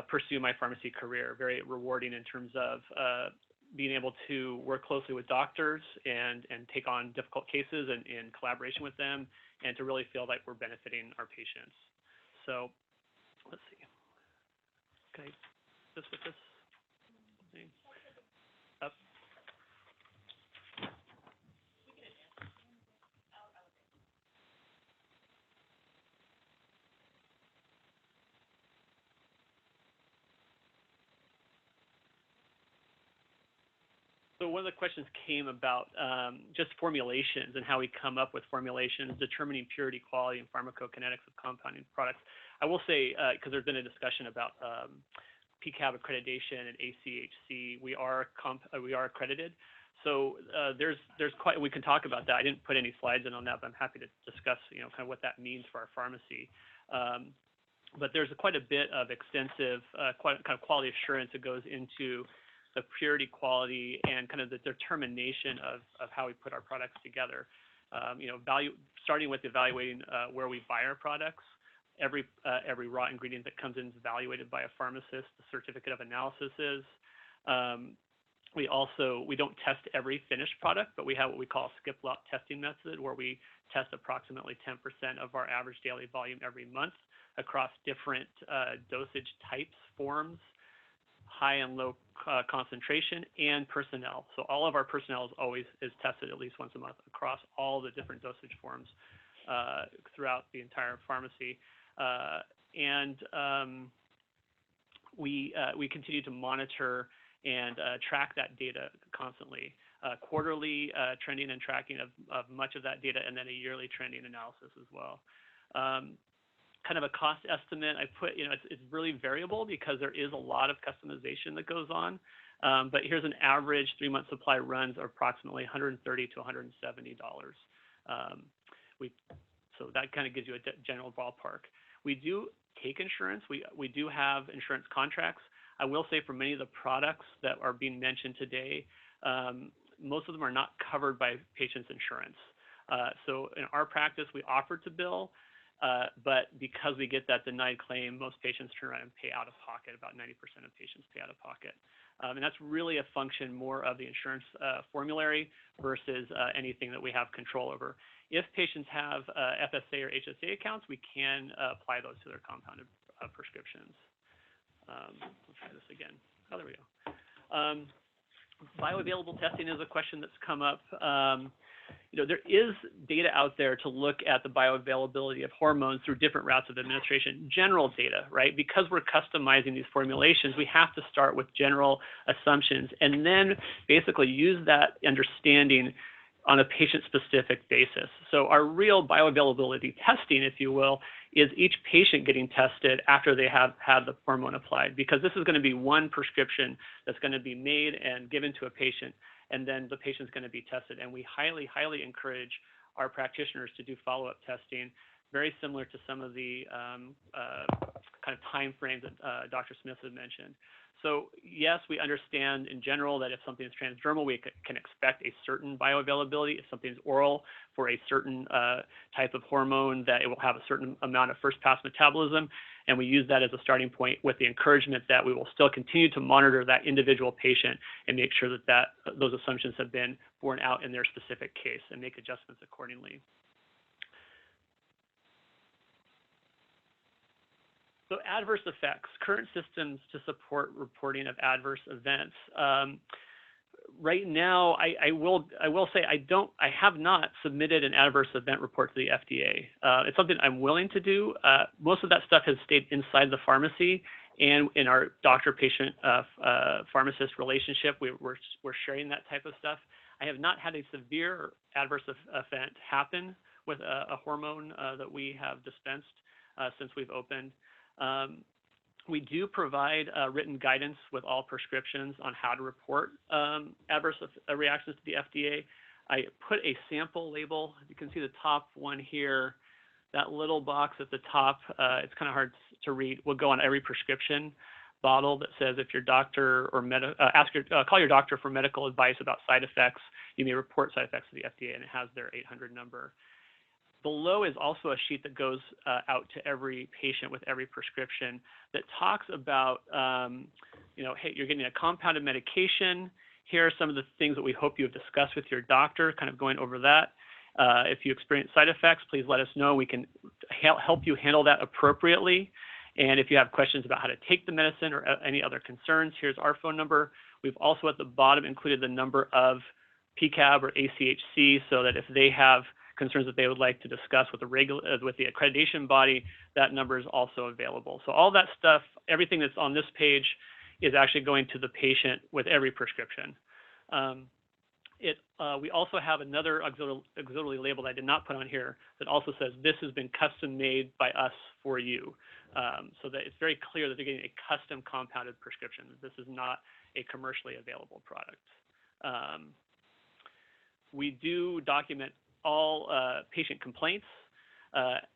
pursue my pharmacy career. Very rewarding in terms of being able to work closely with doctors and take on difficult cases and in collaboration with them, and to really feel like we're benefiting our patients. So let's see. Okay, just with this thing up. So one of the questions came about just formulations and how we come up with formulations, determining purity, quality, and pharmacokinetics of compounding products. I will say, because there's been a discussion about PCAB accreditation and ACHC, we are accredited. So there's quite, we can talk about that. I didn't put any slides in on that, but I'm happy to discuss, kind of what that means for our pharmacy. But there's quite a bit of extensive kind of quality assurance that goes into the purity, quality, and kind of the determination of how we put our products together. Starting with evaluating where we buy our products. Every raw ingredient that comes in is evaluated by a pharmacist. The certificate of analysis is. We don't test every finished product, but we have what we call a skip lot testing method, where we test approximately 10% of our average daily volume every month across different dosage types, forms, high and low concentration, and personnel. So all of our personnel is tested at least once a month across all the different dosage forms throughout the entire pharmacy. We continue to monitor and track that data constantly. Quarterly trending and tracking of much of that data, and then a yearly trending analysis as well. Kind of a cost estimate, I put, it's really variable because there is a lot of customization that goes on. But here's an average 3-month supply runs are approximately $130 to $170. So that kind of gives you a general ballpark. We do take insurance. We do have insurance contracts. I will say for many of the products that are being mentioned today, most of them are not covered by patients' insurance. So in our practice, we offer to bill. But because we get that denied claim, most patients turn around and pay out of pocket. About 90% of patients pay out of pocket. And that's really a function more of the insurance formulary versus anything that we have control over. If patients have FSA or HSA accounts, we can apply those to their compounded prescriptions. Let's try this again. Oh, there we go. Bioavailable testing is a question that's come up. There is data out there to look at the bioavailability of hormones through different routes of administration, general data, right? Because we're customizing these formulations, we have to start with general assumptions and then basically use that understanding on a patient-specific basis. So our real bioavailability testing, if you will, is each patient getting tested after they have had the hormone applied, because this is going to be one prescription that's going to be made and given to a patient, and then the patient's going to be tested. And we highly, highly encourage our practitioners to do follow-up testing, very similar to some of the kind of time frames that Dr. Smith had mentioned. So yes, we understand in general that if something is transdermal, we can expect a certain bioavailability. If something is oral for a certain type of hormone, that it will have a certain amount of first-pass metabolism. And we use that as a starting point with the encouragement that we will still continue to monitor that individual patient and make sure that those assumptions have been borne out in their specific case and make adjustments accordingly. So adverse effects, current systems to support reporting of adverse events. Right now, I will say I have not submitted an adverse event report to the FDA. It's something I'm willing to do. Most of that stuff has stayed inside the pharmacy and in our doctor-patient pharmacist relationship. We're sharing that type of stuff. I have not had a severe adverse event happen with a hormone that we have dispensed since we've opened. We do provide written guidance with all prescriptions on how to report adverse reactions to the FDA. I put a sample label. You can see the top one here. That little box at the top, it's kind of hard to read, will go on every prescription bottle that says if your doctor or call your doctor for medical advice about side effects. You may report side effects to the FDA, and it has their 800 number. below is also a sheet that goes out to every patient with every prescription that talks about, hey, you're getting a compounded medication. Here are some of the things that we hope you have discussed with your doctor, kind of going over that. If you experience side effects, please let us know. We can help you handle that appropriately. And if you have questions about how to take the medicine or any other concerns, here's our phone number. We've also at the bottom included the number of PCAB or ACHC, so that if they have concerns that they would like to discuss with the accreditation body, that number is also available. So all that stuff, everything that's on this page is actually going to the patient with every prescription. We also have another auxiliary label that I did not put on here that also says this has been custom made by us for you. So that it's very clear that they're getting a custom compounded prescription. This is not a commercially available product. We do document all patient complaints,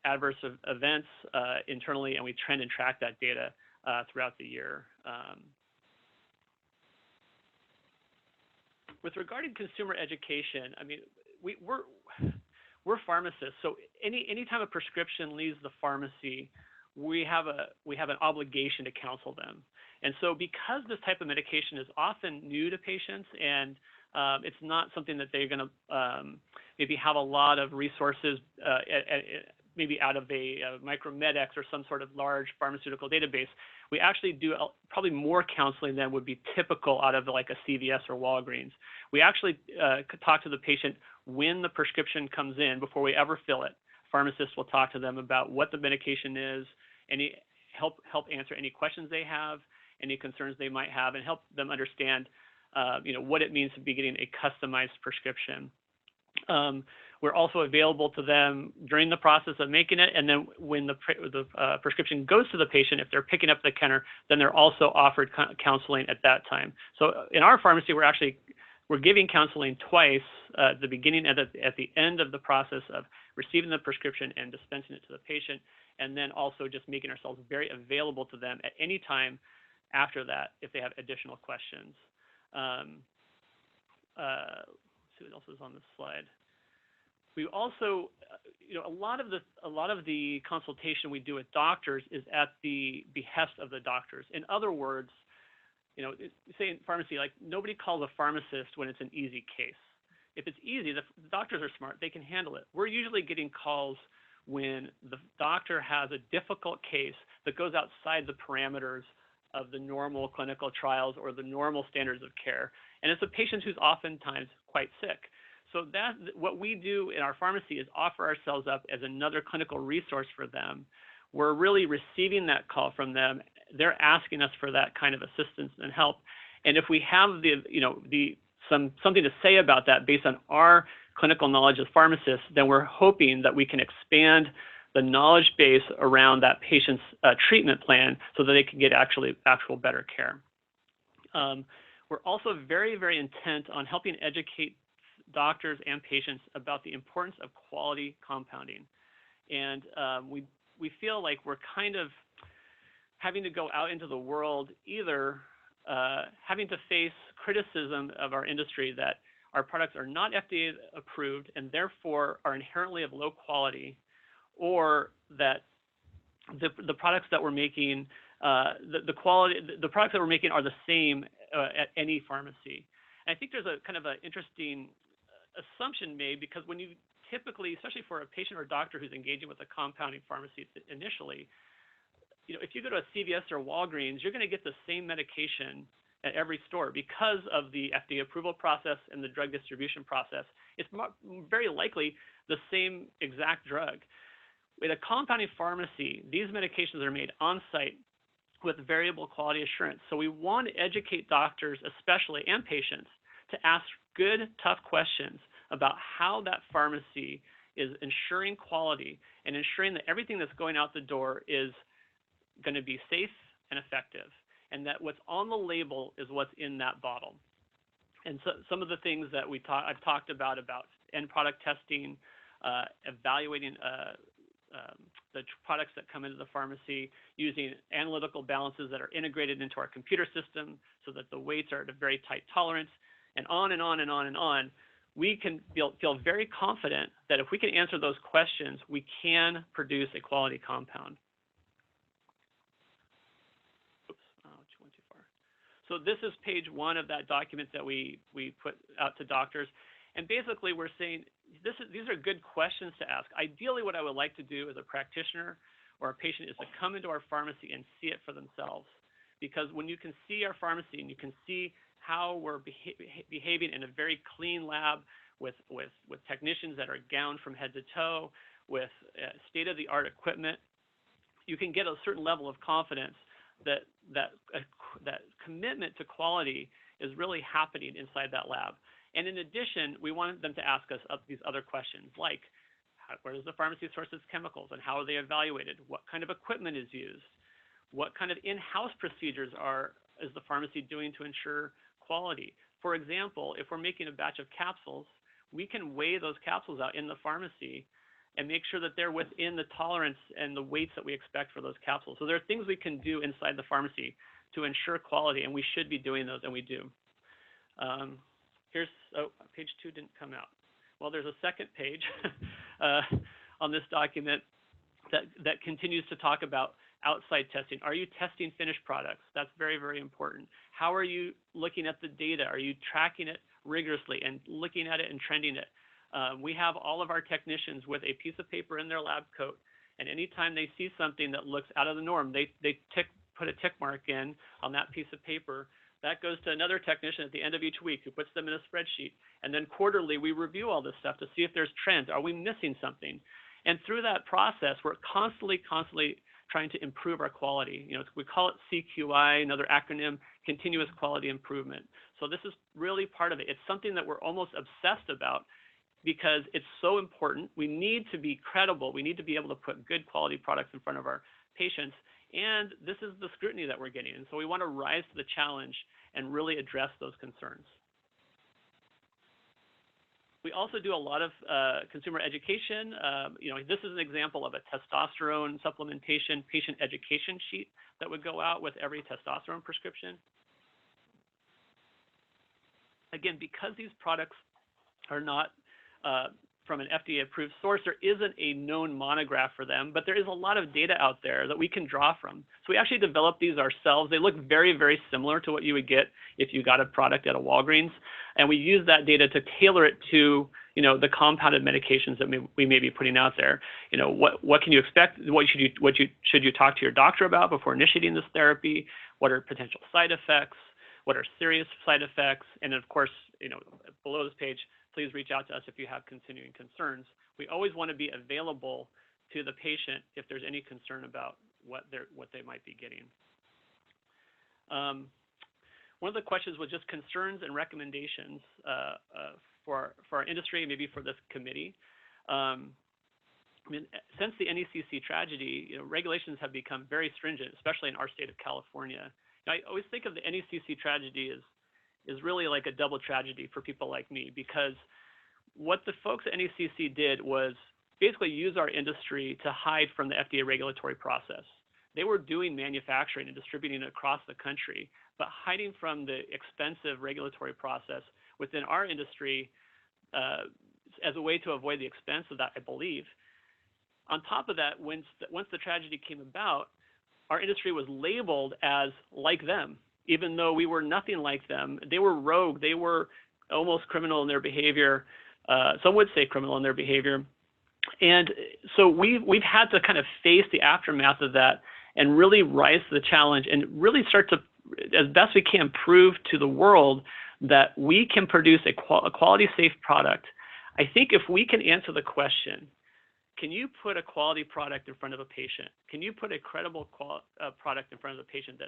adverse events internally, and we trend and track that data throughout the year. With regard to consumer education, I mean, we're pharmacists, so anytime a prescription leaves the pharmacy, we have an obligation to counsel them. And so because this type of medication is often new to patients and it's not something that they're going to maybe have a lot of resources maybe out of a Micromedex or some sort of large pharmaceutical database, we actually do probably more counseling than would be typical out of like a CVS or Walgreens. We actually talk to the patient when the prescription comes in before we ever fill it. Pharmacists will talk to them about what the medication is, help answer any questions they have, any concerns they might have, and help them understand what it means to be getting a customized prescription. We're also available to them during the process of making it, and then when the prescription goes to the patient, if they're picking up the counter, then they're also offered counseling at that time. So in our pharmacy, we're giving counseling twice, at the beginning and at the end of the process of receiving the prescription and dispensing it to the patient, and then also just making ourselves very available to them at any time after that if they have additional questions. Let's see what else is on this slide. We also, a lot of the consultation we do with doctors is at the behest of the doctors. In other words, say in pharmacy, like nobody calls a pharmacist when it's an easy case. If it's easy, the doctors are smart; they can handle it. We're usually getting calls when the doctor has a difficult case that goes outside the parameters of the normal clinical trials or the normal standards of care, and it's a patient who's oftentimes quite sick. So what we do in our pharmacy is offer ourselves up as another clinical resource for them. We're really receiving that call from them. They're asking us for that kind of assistance and help. And if we have something to say about that based on our clinical knowledge as pharmacists, then we're hoping that we can expand the knowledge base around that patient's treatment plan so that they can get actual better care. We're also very, very intent on helping educate doctors and patients about the importance of quality compounding. And we feel like we're kind of having to go out into the world, either having to face criticism of our industry that our products are not FDA approved and therefore are inherently of low quality, or that the products that we're making, the products that we're making are the same at any pharmacy. And I think there's a kind of an interesting assumption made, because when you typically, especially for a patient or doctor who's engaging with a compounding pharmacy initially, if you go to a CVS or Walgreens, you're going to get the same medication at every store because of the FDA approval process and the drug distribution process. It's very likely the same exact drug. With a compounding pharmacy, these medications are made on site with variable quality assurance. So we want to educate doctors, especially, and patients, to ask good, tough questions about how that pharmacy is ensuring quality and ensuring that everything that's going out the door is going to be safe and effective, and that what's on the label is what's in that bottle. And so some of the things that I've talked about end product testing, evaluating the products that come into the pharmacy, using analytical balances that are integrated into our computer system so that the weights are at a very tight tolerance, and on and on and on and on. we can feel very confident that if we can answer those questions, we can produce a quality compound. Oops, went too far. So this is page 1 of that document that we put out to doctors. And basically, we're saying these are good questions to ask. Ideally, what I would like to do as a practitioner or a patient is to come into our pharmacy and see it for themselves. Because when you can see our pharmacy and you can see how we're behaving in a very clean lab with technicians that are gowned from head to toe, with state-of-the-art equipment, you can get a certain level of confidence that commitment to quality is really happening inside that lab. And in addition, we wanted them to ask us these other questions, like where does the pharmacy source its chemicals and how are they evaluated? What kind of equipment is used? What kind of in-house procedures is the pharmacy doing to ensure quality? For example, if we're making a batch of capsules, we can weigh those capsules out in the pharmacy and make sure that they're within the tolerance and the weights that we expect for those capsules. So there are things we can do inside the pharmacy to ensure quality, and we should be doing those, and we do. Page 2 didn't come out. Well, there's a second page on this document that continues to talk about outside testing. Are you testing finished products? That's very, very important. How are you looking at the data? Are you tracking it rigorously and looking at it and trending it? We have all of our technicians with a piece of paper in their lab coat, and anytime they see something that looks out of the norm, they put a tick mark in on that piece of paper. That goes to another technician at the end of each week who puts them in a spreadsheet. And then quarterly, we review all this stuff to see if there's trends. Are we missing something? And through that process, we're constantly trying to improve our quality. We call it CQI, another acronym, continuous quality improvement. So this is really part of it. It's something that we're almost obsessed about because it's so important. We need to be credible. We need to be able to put good quality products in front of our patients. And this is the scrutiny that we're getting. And so we want to rise to the challenge and really address those concerns. We also do a lot of consumer education. This is an example of a testosterone supplementation patient education sheet that would go out with every testosterone prescription. Again, because these products are not from an FDA-approved source, there isn't a known monograph for them, but there is a lot of data out there that we can draw from. So we actually developed these ourselves. They look very, very similar to what you would get if you got a product at a Walgreens, and we use that data to tailor it to the compounded medications that we may be putting out there. What can you expect? What should you talk to your doctor about before initiating this therapy? What are potential side effects? What are serious side effects? And of course, below this page, please reach out to us if you have continuing concerns. We always want to be available to the patient if there's any concern about what they might be getting. One of the questions was just concerns and recommendations for our industry, maybe for this committee. Since the NECC tragedy, regulations have become very stringent, especially in our state of California. I always think of the NECC tragedy is really like a double tragedy for people like me, because what the folks at NECC did was basically use our industry to hide from the FDA regulatory process. They were doing manufacturing and distributing across the country, but hiding from the expensive regulatory process within our industry as a way to avoid the expense of that, I believe. On top of that, once the tragedy came about, our industry was labeled as like them, even though we were nothing like them. They were rogue. They were almost criminal in their behavior. Some would say criminal in their behavior. And so we've had to kind of face the aftermath of that and really rise to the challenge and really start to, as best we can, prove to the world that we can produce a quality safe product. I think if we can answer the question, can you put a quality product in front of a patient? Can you put a credible product in front of the patient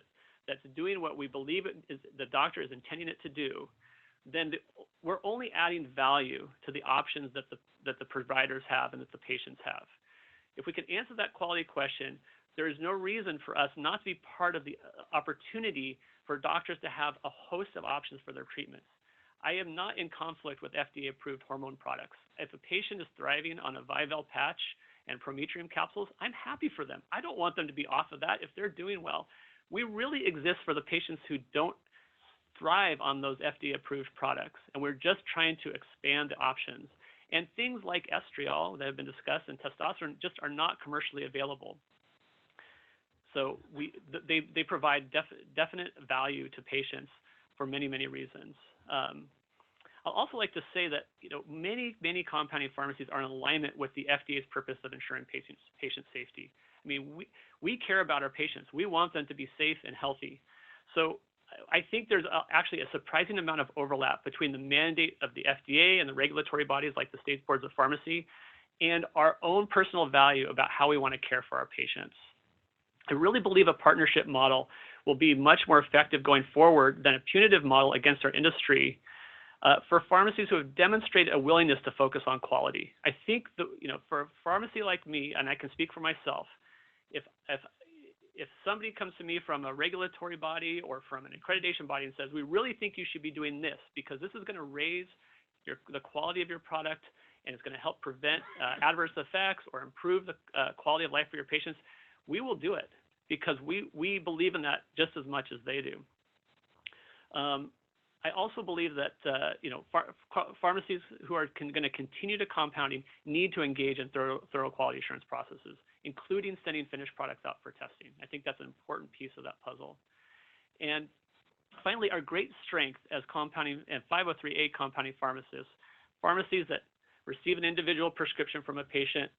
that's doing what we believe the doctor is intending it to do? Then we're only adding value to the options that the providers have and that the patients have. If we can answer that quality question, there is no reason for us not to be part of the opportunity for doctors to have a host of options for their treatments. I am not in conflict with FDA-approved hormone products. If a patient is thriving on a Vivel patch and Prometrium capsules, I'm happy for them. I don't want them to be off of that if they're doing well. We really exist for the patients who don't thrive on those FDA-approved products, and we're just trying to expand the options. And things like estriol that have been discussed and testosterone just are not commercially available. So they provide definite value to patients for many, many reasons. I'll also like to say that many compounding pharmacies are in alignment with the FDA's purpose of ensuring patient safety. I mean, we care about our patients. We want them to be safe and healthy. So I think there's actually a surprising amount of overlap between the mandate of the FDA and the regulatory bodies like the state boards of pharmacy and our own personal value about how we want to care for our patients. I really believe a partnership model will be much more effective going forward than a punitive model against our industry for pharmacies who have demonstrated a willingness to focus on quality. I think for a pharmacy like me, and I can speak for myself, if somebody comes to me from a regulatory body or from an accreditation body and says, we really think you should be doing this because this is going to raise the quality of your product and it's going to help prevent adverse effects or improve the quality of life for your patients, we will do it because we believe in that just as much as they do. I also believe that pharmacies who are going to continue to compounding need to engage in thorough quality assurance processes, including sending finished products out for testing. I think that's an important piece of that puzzle. And finally, our great strength as compounding and 503A compounding pharmacists, pharmacies that receive an individual prescription from a patient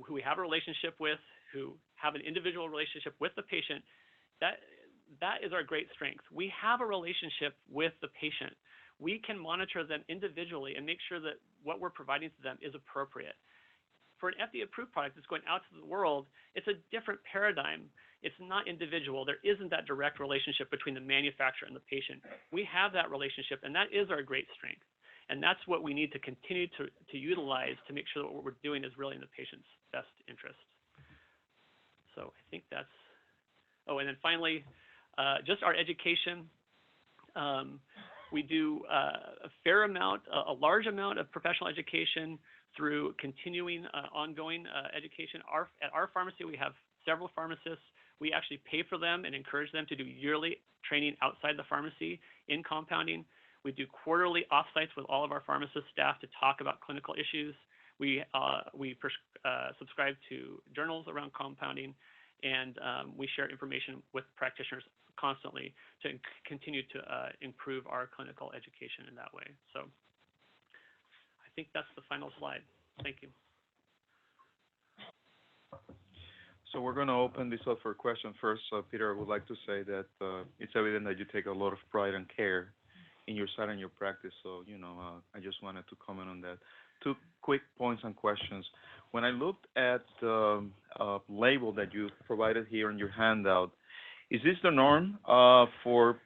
who we have a relationship with, who have an individual relationship with the patient, that is our great strength. We have a relationship with the patient. We can monitor them individually and make sure that what we're providing to them is appropriate. For an FDA-approved product that's going out to the world, it's a different paradigm. It's not individual. There isn't that direct relationship between the manufacturer and the patient. We have that relationship, and that is our great strength. And that's what we need to continue to utilize to make sure that what we're doing is really in the patient's best interest. So I think that's, and then finally, just our education. We do a large amount of professional education through continuing ongoing education. At our pharmacy, we have several pharmacists. We actually pay for them and encourage them to do yearly training outside the pharmacy in compounding. We do quarterly offsites with all of our pharmacist staff to talk about clinical issues. We subscribe to journals around compounding, and we share information with practitioners constantly to continue to improve our clinical education in that way. So I think that's the final slide. Thank you. So we're going to open this up for questions first. Peter, I would like to say that it's evident that you take a lot of pride and care in your side and your practice. So, I just wanted to comment on that. 2 quick points and questions. When I looked at the label that you provided here in your handout, is this the norm for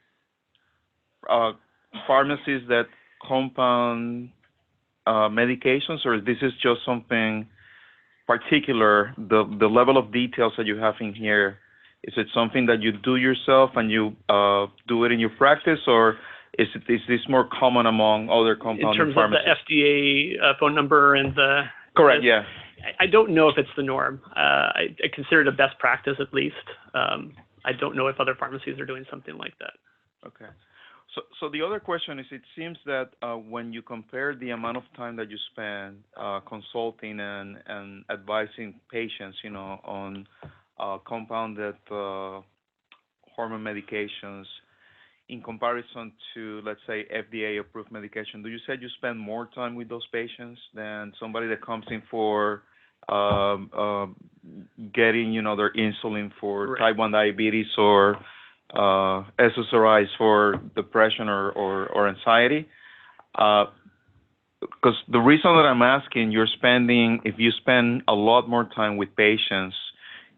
pharmacies that compound medications, or this is just something particular, the level of details that you have in here? Is it something that you do yourself and you do it in your practice, or is this more common among other compounding pharmacies? In terms of the FDA phone number and the... Correct, yeah. I don't know if it's the norm. I consider it a best practice at least. I don't know if other pharmacies are doing something like that. Okay. So the other question is, it seems that when you compare the amount of time that you spend consulting and advising patients, on compounded hormone medications in comparison to, let's say, FDA-approved medication, do you say you spend more time with those patients than somebody that comes in for getting, their insulin for type 1 diabetes or SSRIs for depression or anxiety? Because the reason that I'm asking, if you spend a lot more time with patients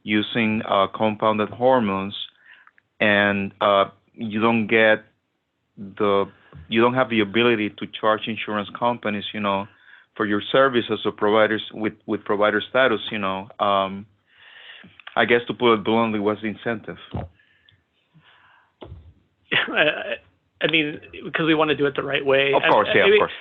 using compounded hormones, and you don't have the ability to charge insurance companies, for your services or providers with provider status, I guess, to put it bluntly, what's the incentive? I mean, because we want to do it the right way. Of course, of course.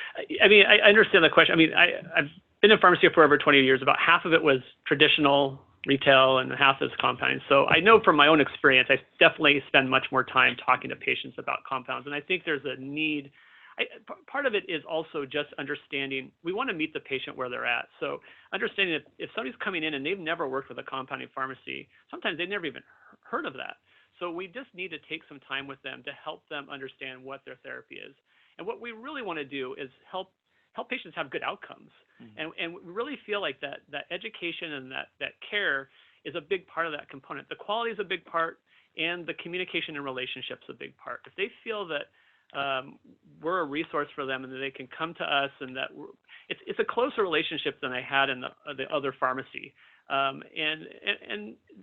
I understand the question. I've been in pharmacy for over 20 years. About half of it was traditional retail and half is compounding. So I know from my own experience, I definitely spend much more time talking to patients about compounds. And I think there's a need. Part of it is also just understanding, we want to meet the patient where they're at. So understanding if somebody's coming in and they've never worked with a compounding pharmacy, sometimes they've never even heard of that. So we just need to take some time with them to help them understand what their therapy is. And what we really want to do is help patients have good outcomes. Mm-hmm. And we really feel like that education and that care is a big part of that component. The quality is a big part, and the communication and relationships a big part. If they feel that we're a resource for them and that they can come to us, and that it's a closer relationship than I had in the other pharmacy. And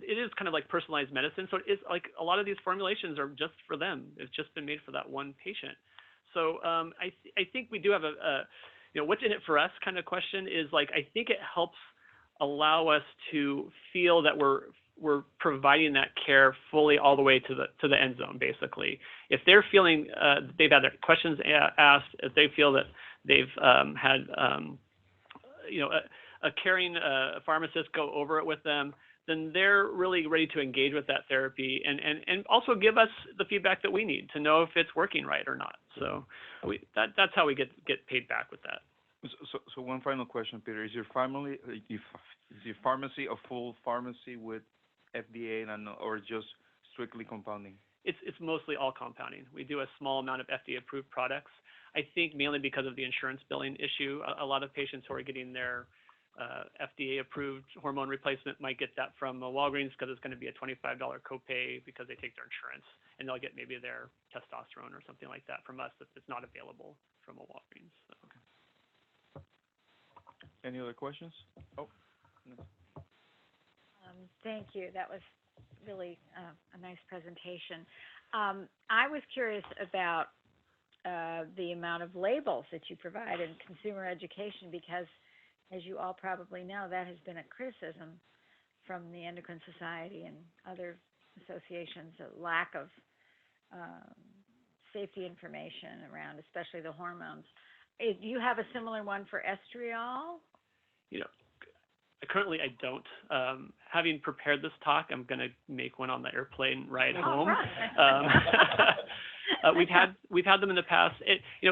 it is kind of like personalized medicine. So it's like a lot of these formulations are just for them. It's just been made for that one patient. So I think we do have a what's in it for us kind of question is like, I think it helps allow us to feel that we're providing that care fully all the way to the end zone, basically. If they're feeling they've had their questions asked, if they feel that they've had a caring pharmacist go over it with them, then they're really ready to engage with that therapy and also give us the feedback that we need to know if it's working right or not. So that's how we get paid back with that. So one final question, Peter. Is your pharmacy a full pharmacy with FDA or just strictly compounding? It's mostly all compounding. We do a small amount of FDA-approved products. I think mainly because of the insurance billing issue. A lot of patients who are getting their FDA-approved hormone replacement might get that from Walgreens because it's going to be a $25 copay because they take their insurance, and they'll get maybe their testosterone or something like that from us if it's not available from a Walgreens. So. Okay. Any other questions? Oh. No. Thank you. That was really a nice presentation. I was curious about the amount of labels that you provide in consumer education because, as you all probably know, that has been a criticism from the Endocrine Society and other associations, a lack of safety information around, especially the hormones. Do you have a similar one for estriol? Currently I don't. Having prepared this talk, I'm going to make one on the airplane ride home. We've had them in the past.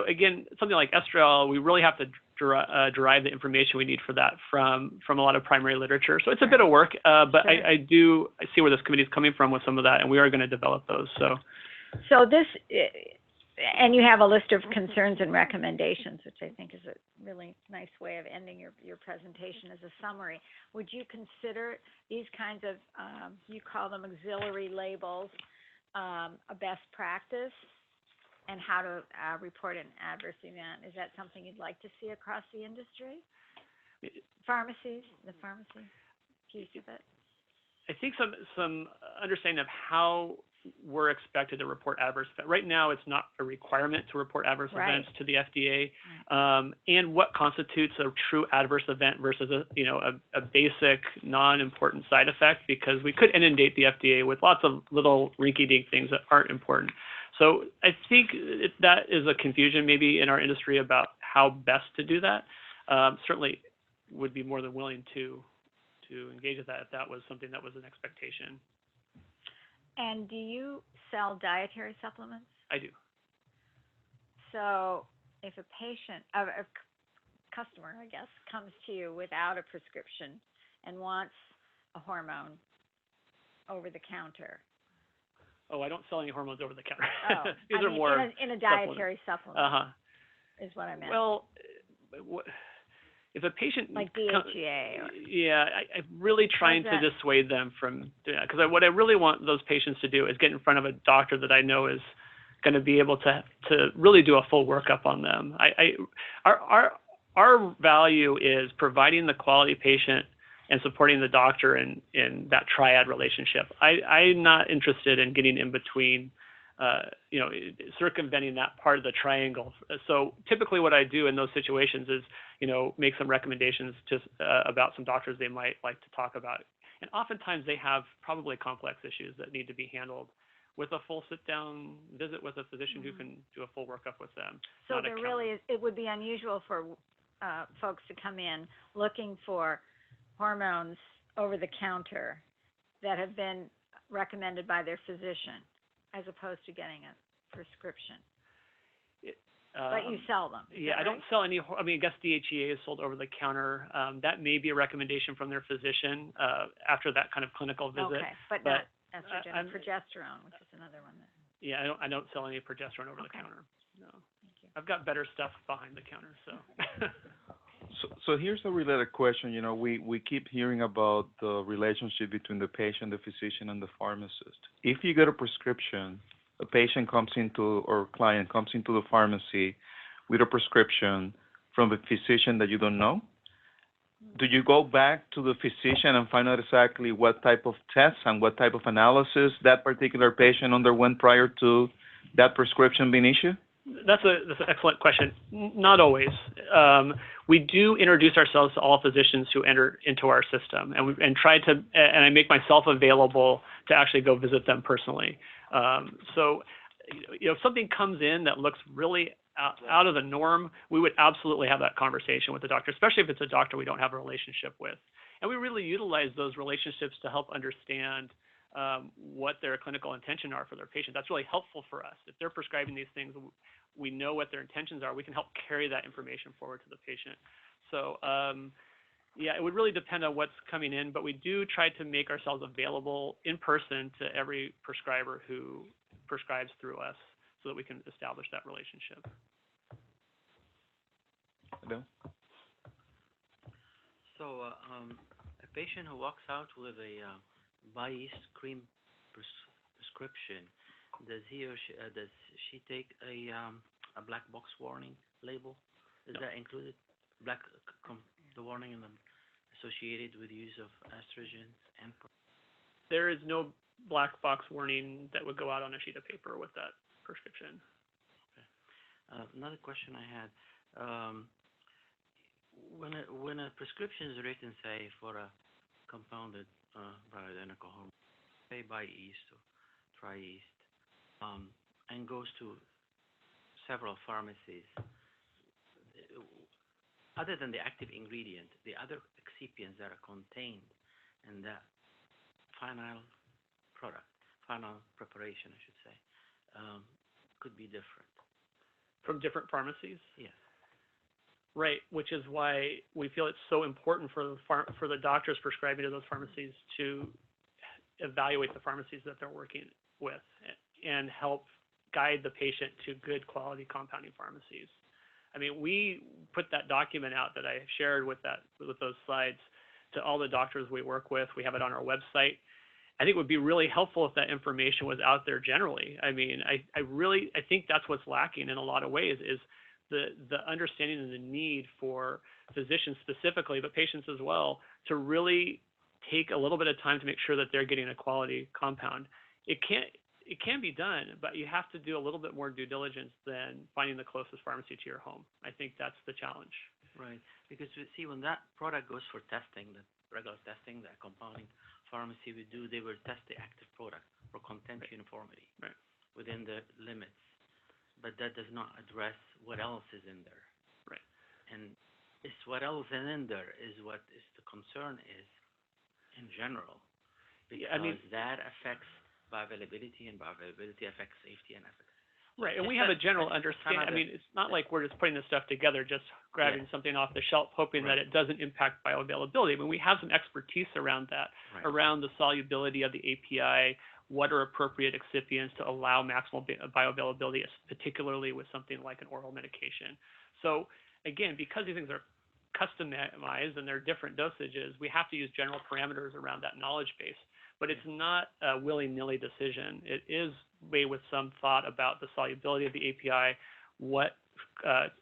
Again, something like estriol, we really have to derive the information we need for that from a lot of primary literature. So it's a bit of work, but sure. I see where this committee is coming from with some of that, and we are going to develop those. So this. And you have a list of concerns and recommendations, which I think is a really nice way of ending your presentation as a summary. Would you consider these kinds of, you call them auxiliary labels, a best practice, and how to report an adverse event? Is that something you'd like to see across the industry? Pharmacies, the pharmacy piece of it? I think some understanding of how we're expected to report adverse events. Right now, it's not a requirement to report adverse events to the FDA, and what constitutes a true adverse event versus a basic non-important side effect, because we could inundate the FDA with lots of little rinky-dink things that aren't important. So I think that is a confusion maybe in our industry about how best to do that. Certainly would be more than willing to engage with that if that was something that was an expectation. And do you sell dietary supplements? I do. So if a patient, a customer, I guess, comes to you without a prescription and wants a hormone over the counter. Oh, I don't sell any hormones over the counter. Oh, These are more in a dietary supplement. Is what I meant. Well, if a patient like DHEA, I'm really trying to dissuade them from doing that, because what I really want those patients to do is get in front of a doctor that I know is going to be able to really do a full workup on them. Our value is providing the quality patient and supporting the doctor in that triad relationship. I'm not interested in getting in between. Circumventing that part of the triangle. So typically what I do in those situations is, make some recommendations about some doctors they might like to talk about. And oftentimes they have probably complex issues that need to be handled with a full sit-down visit with a physician who can do a full workup with them. So there really is, it would be unusual for folks to come in looking for hormones over the counter that have been recommended by their physician, as opposed to getting a prescription? But you sell them. Yeah, I don't sell any. I mean, I guess DHEA is sold over the counter. That may be a recommendation from their physician after that kind of clinical visit. Okay, but not estrogen, progesterone, which is another one. Yeah, I don't sell any progesterone over the counter. No. Thank you. I've got better stuff behind the counter, so. So here's a related question. You know, we keep hearing about the relationship between the patient, the physician, and the pharmacist. If you get a prescription, a patient comes into, or client comes into the pharmacy with a prescription from a physician that you don't know, do you go back to the physician and find out exactly what type of tests and what type of analysis that particular patient underwent prior to that prescription being issued? That's an excellent question. Not always. We do introduce ourselves to all physicians who enter into our system, and try to, and I make myself available to actually go visit them personally. So, you know, if something comes in that looks really out of the norm, we would absolutely have that conversation with the doctor, especially if it's a doctor we don't have a relationship with. And we really utilize those relationships to help understand what their clinical intention are for their patient. That's really helpful for us. If they're prescribing these things, we know what their intentions are. We can help carry that information forward to the patient. So, yeah, it would really depend on what's coming in, but we do try to make ourselves available in person to every prescriber who prescribes through us so that we can establish that relationship. Bill? So, a patient who walks out with a Bioidentical cream prescription, does she take a black box warning label? Is No. that included? The warning and associated with use of estrogens and. There is no black box warning that would go out on a sheet of paper with that prescription. Okay. Another question I had. When a prescription is written, say, for a compounded bioidentical hormone, say Bioidentical or Tri-East, and goes to several pharmacies, other than the active ingredient, the other excipients that are contained in that final product, final preparation, I should say, could be different. From different pharmacies? Yes. Right, which is why we feel it's so important for the doctors prescribing to those pharmacies to evaluate the pharmacies that they're working with and help guide the patient to good quality compounding pharmacies. I mean, we put that document out that I shared with those slides to all the doctors we work with. We have it on our website. I think it would be really helpful if that information was out there generally. I mean, I think that's what's lacking in a lot of ways is the understanding and the need for physicians specifically, but patients as well, to really take a little bit of time to make sure that they're getting a quality compound. It can be done, but you have to do a little bit more due diligence than finding the closest pharmacy to your home. I think that's the challenge. Right, because you see, when that product goes for testing, the regular testing that compounding pharmacy would do, they will test the active product for content uniformity within the limits. But that does not address what else is in there. Right. And it's what else is in there is what is the concern is in general. Because that affects bioavailability, and bioavailability affects safety and efficacy. Right, and we have a general understanding. I mean, it's not like we're just putting this stuff together, just grabbing something off the shelf, hoping that it doesn't impact bioavailability. I mean, we have some expertise around that, around the solubility of the API, what are appropriate excipients to allow maximal bioavailability, particularly with something like an oral medication. So again, because these things are customized and they're different dosages, we have to use general parameters around that knowledge base. But it's not a willy-nilly decision. It is made with some thought about the solubility of the API, what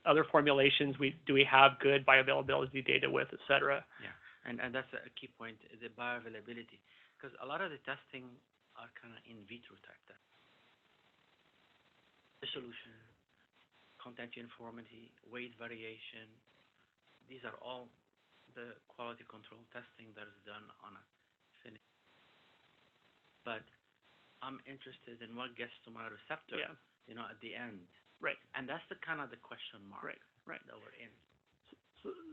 other formulations do we have good bioavailability data with, et cetera. Yeah, and that's a key point, the bioavailability, because a lot of the testing are kind of in vitro type tests. Dissolution, content uniformity, weight variation, these are all the quality control testing that is done on a finished. But I'm interested in what gets to my receptor, you know, at the end. Right. And that's the kind of the question mark right. that we're in.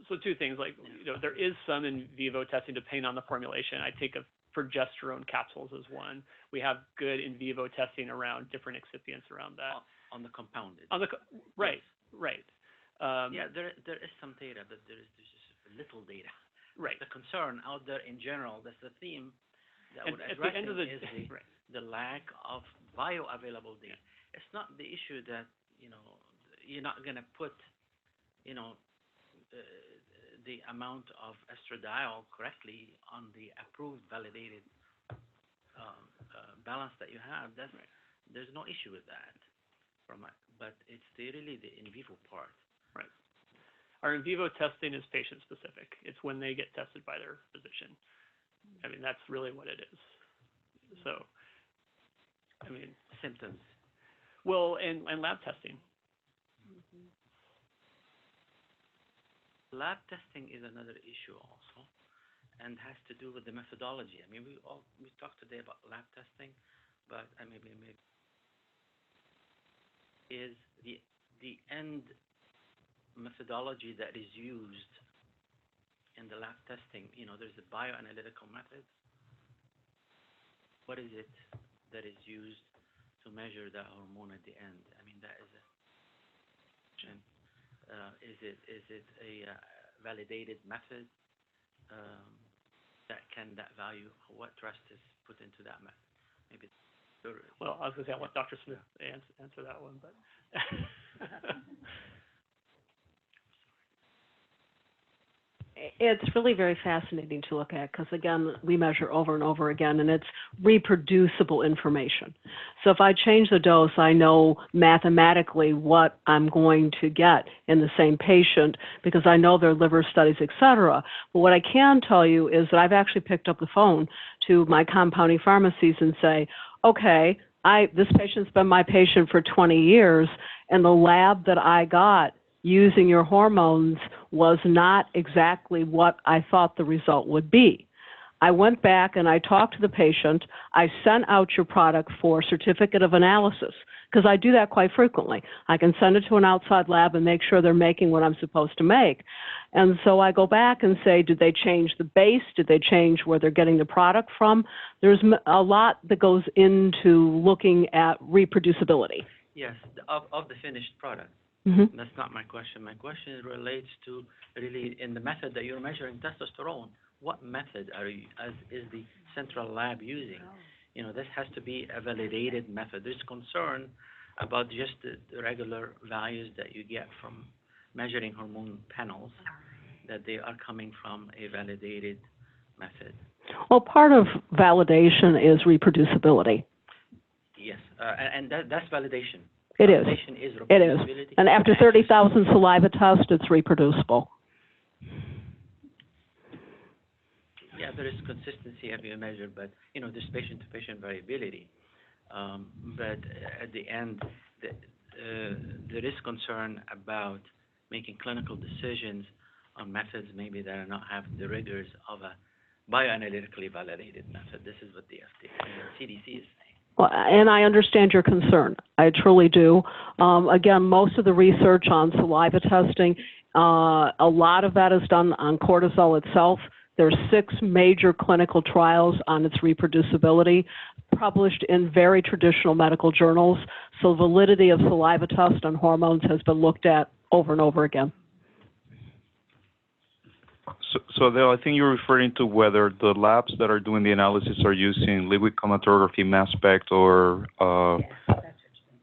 So two things, like, there is some in vivo testing depending on the formulation. I take a progesterone capsules as one. We have good in vivo testing around different excipients around that. On the compounded. Right. Yeah, there is some data, but there's just little data. Right. The concern out there in general, that's the theme that And we're at the end of addressing the is right. the lack of bioavailable data. It's not the issue that, you're not going to put, the amount of estradiol correctly on the approved, validated balance that you have. There's no issue with that. But it's really the in vivo part. Right. Our in vivo testing is patient specific. It's when they get tested by their physician. I mean, that's really what it is. So, I mean, symptoms. Well, and lab testing. Lab testing is another issue also, and has to do with the methodology. I mean, we talked today about lab testing, but maybe is the end methodology that is used in the lab testing. There's a bioanalytical method. What is it that is used to measure the hormone at the end? I mean, that is a question. Is it a validated method that value? What trust is put into that method? Maybe. Well, I was going to say I'll let Dr. Smith answer that one, but. It's really very fascinating to look at because, again, we measure over and over again, and it's reproducible information. So if I change the dose, I know mathematically what I'm going to get in the same patient because I know their liver studies, et cetera. But what I can tell you is that I've actually picked up the phone to my compounding pharmacies and say, okay, this patient's been my patient for 20 years, and the lab that I got using your hormones was not exactly what I thought the result would be. I went back and I talked to the patient. I sent out your product for certificate of analysis because I do that quite frequently. I can send it to an outside lab and make sure they're making what I'm supposed to make. And so I go back and say, did they change the base? Did they change where they're getting the product from? There's a lot that goes into looking at reproducibility. Yes, of the finished product. Mm-hmm. That's not my question. My question relates to really in the method that you're measuring testosterone. What method is the central lab using? This has to be a validated method. There's concern about just the regular values that you get from measuring hormone panels, that they are coming from a validated method. Well, part of validation is reproducibility. Yes, and that's validation. It is. It is. And after 30,000 saliva tests, it's reproducible. Yeah, there is consistency as you measure, but there's patient-to-patient variability. But at the end, there is concern about making clinical decisions on methods maybe that are not have the rigors of a bioanalytically validated method. This is what the FDA and the CDC is saying. Well, and I understand your concern. I truly do. Again, most of the research on saliva testing, a lot of that is done on cortisol itself. There's 6 major clinical trials on its reproducibility published in very traditional medical journals. So validity of saliva test on hormones has been looked at over and over again. So Dhea, I think you're referring to whether the labs that are doing the analysis are using liquid chromatography, mass spec, or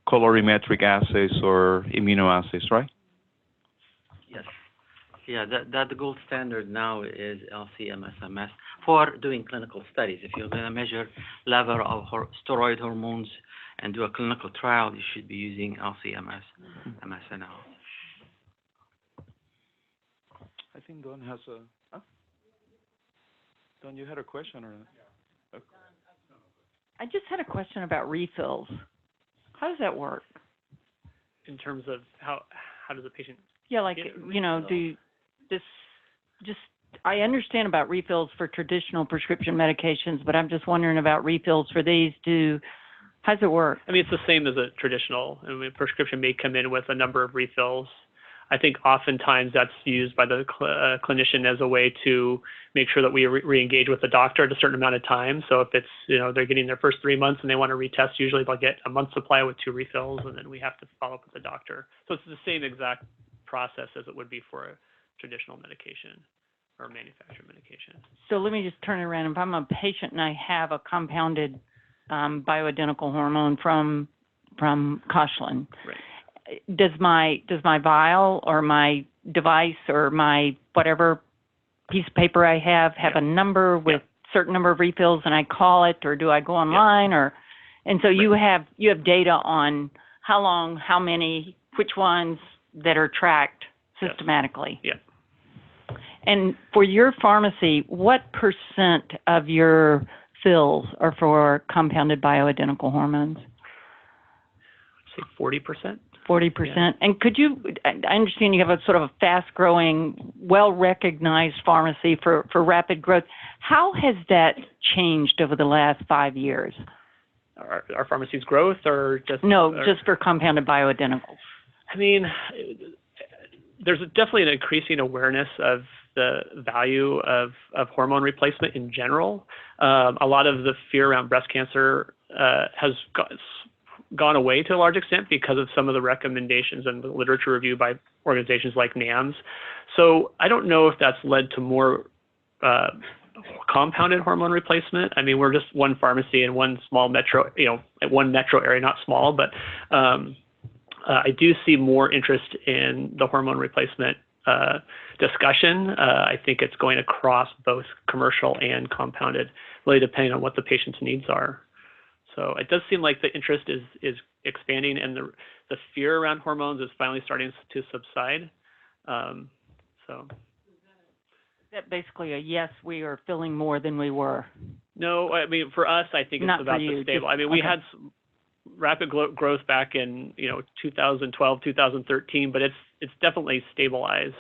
colorimetric assays or immunoassays, right? Yes. Yeah, that the gold standard now is LC-MS/MS for doing clinical studies. If you're going to measure level of steroid hormones and do a clinical trial, you should be using LC-MS/MS analysis. I think Don has a... Don, you had a question or not? Okay. I just had a question about refills. How does that work? In terms of how does a patient? Yeah, like, do you just I understand about refills for traditional prescription medications, but I'm just wondering about refills for these. How does it work? I mean, it's the same as a traditional. I mean, prescription may come in with a number of refills. I think oftentimes that's used by the clinician as a way to make sure that we re-engage with the doctor at a certain amount of time. So if it's, they're getting their first 3 months and they want to retest, usually they'll get a month's supply with 2 refills, and then we have to follow up with the doctor. So it's the same exact process as it would be for a traditional medication or manufactured medication. So let me just turn it around. If I'm a patient and I have a compounded bioidentical hormone from Koshland, Right. does my vial or my device or my whatever piece of paper I have a number with certain number of refills, and I call it, or do I go online, or? And so you have data on how long, how many, which ones that are tracked systematically. Yeah. And for your pharmacy, what % of your fills are for compounded bioidentical hormones? Say 40%. 40%. Yeah. And could you, I understand you have a sort of a fast-growing, well-recognized pharmacy for rapid growth. How has that changed over the last 5 years? Our pharmacy's growth, or just? No, just for compounded bioidenticals. I mean, there's definitely an increasing awareness of the value of hormone replacement in general. A lot of the fear around breast cancer has gone away to a large extent because of some of the recommendations and the literature review by organizations like NAMS. So I don't know if that's led to more compounded hormone replacement. I mean, we're just one pharmacy in one small metro, one metro area, not small, but I do see more interest in the hormone replacement discussion. I think it's going across both commercial and compounded, really depending on what the patient's needs are. So it does seem like the interest is expanding, and the fear around hormones is finally starting to subside. So. Is that basically a yes, we are filling more than we were? No, I mean, for us, I think it's about the stable. I mean, we had some rapid growth back in 2012, 2013, but it's definitely stabilized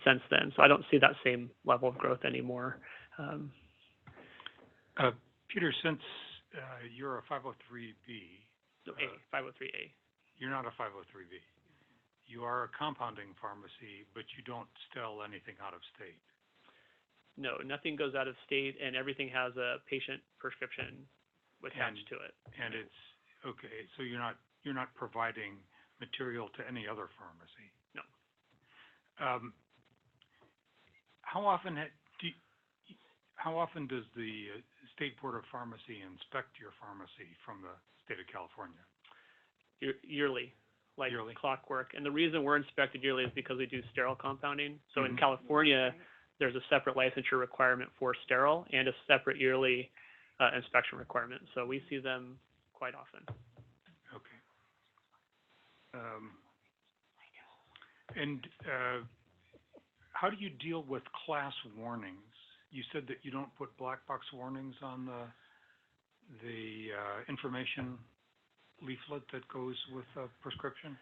since then. So I don't see that same level of growth anymore. Peter, since you're a 503B, 503A. You're not a 503B. You are a compounding pharmacy, but you don't sell anything out of state. No, nothing goes out of state, and everything has a patient prescription attached to it. And it's okay. So you're not providing material to any other pharmacy. No. How often does the State Board of Pharmacy inspect your pharmacy from the state of California? Yearly. Like yearly? Clockwork. And the reason we're inspected yearly is because we do sterile compounding. So in California, there's a separate licensure requirement for sterile and a separate yearly inspection requirement. So we see them quite often. Okay. And how do you deal with class warnings? You said that you don't put black box warnings on the information leaflet that goes with a prescription?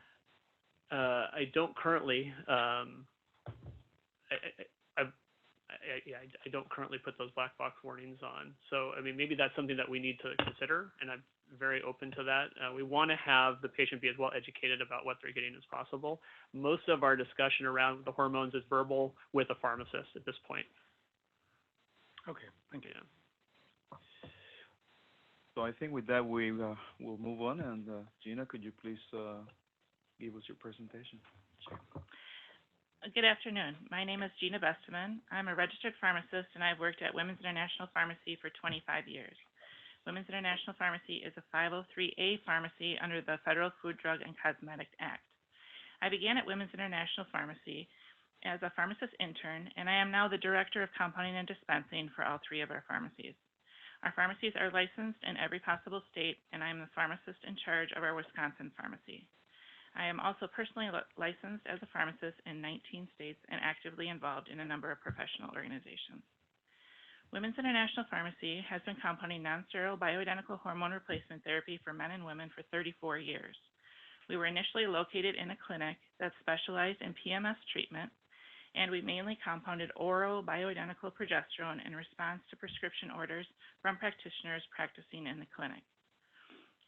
I don't currently. I don't currently put those black box warnings on. So, I mean, maybe that's something that we need to consider, and I'm very open to that. We want to have the patient be as well educated about what they're getting as possible. Most of our discussion around the hormones is verbal with a pharmacist at this point. Okay, thank you. Yeah. So I think with that, we will move on. And Gina, could you please give us your presentation? Sure. Good afternoon. My name is Gina Besteman. I'm a registered pharmacist, and I've worked at Women's International Pharmacy for 25 years. Women's International Pharmacy is a 503A pharmacy under the Federal Food, Drug, and Cosmetic Act. I began at Women's International Pharmacy as a pharmacist intern, and I am now the Director of Compounding and Dispensing for all 3 of our pharmacies. Our pharmacies are licensed in every possible state, and I am the pharmacist in charge of our Wisconsin pharmacy. I am also personally licensed as a pharmacist in 19 states and actively involved in a number of professional organizations. Women's International Pharmacy has been compounding non-sterile bioidentical hormone replacement therapy for men and women for 34 years. We were initially located in a clinic that specialized in PMS treatment, and we mainly compounded oral bioidentical progesterone in response to prescription orders from practitioners practicing in the clinic.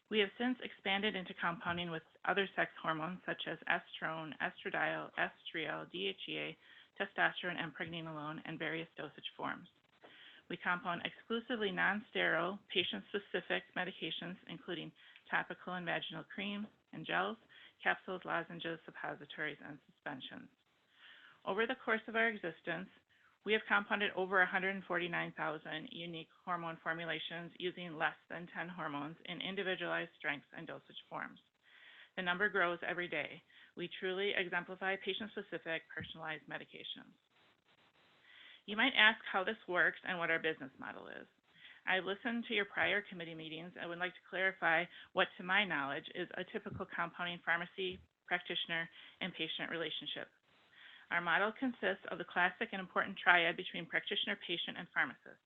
We have since expanded into compounding with other sex hormones such as estrone, estradiol, estriol, DHEA, testosterone, and pregnenolone, and various dosage forms. We compound exclusively non-sterile, patient-specific medications, including topical and vaginal creams and gels, capsules, lozenges, suppositories, and suspensions. Over the course of our existence, we have compounded over 149,000 unique hormone formulations using less than 10 hormones in individualized strengths and dosage forms. The number grows every day. We truly exemplify patient-specific, personalized medications. You might ask how this works and what our business model is. I listened to your prior committee meetings and would like to clarify what, to my knowledge, is a typical compounding pharmacy, practitioner, and patient relationship. Our model consists of the classic and important triad between practitioner, patient, and pharmacist.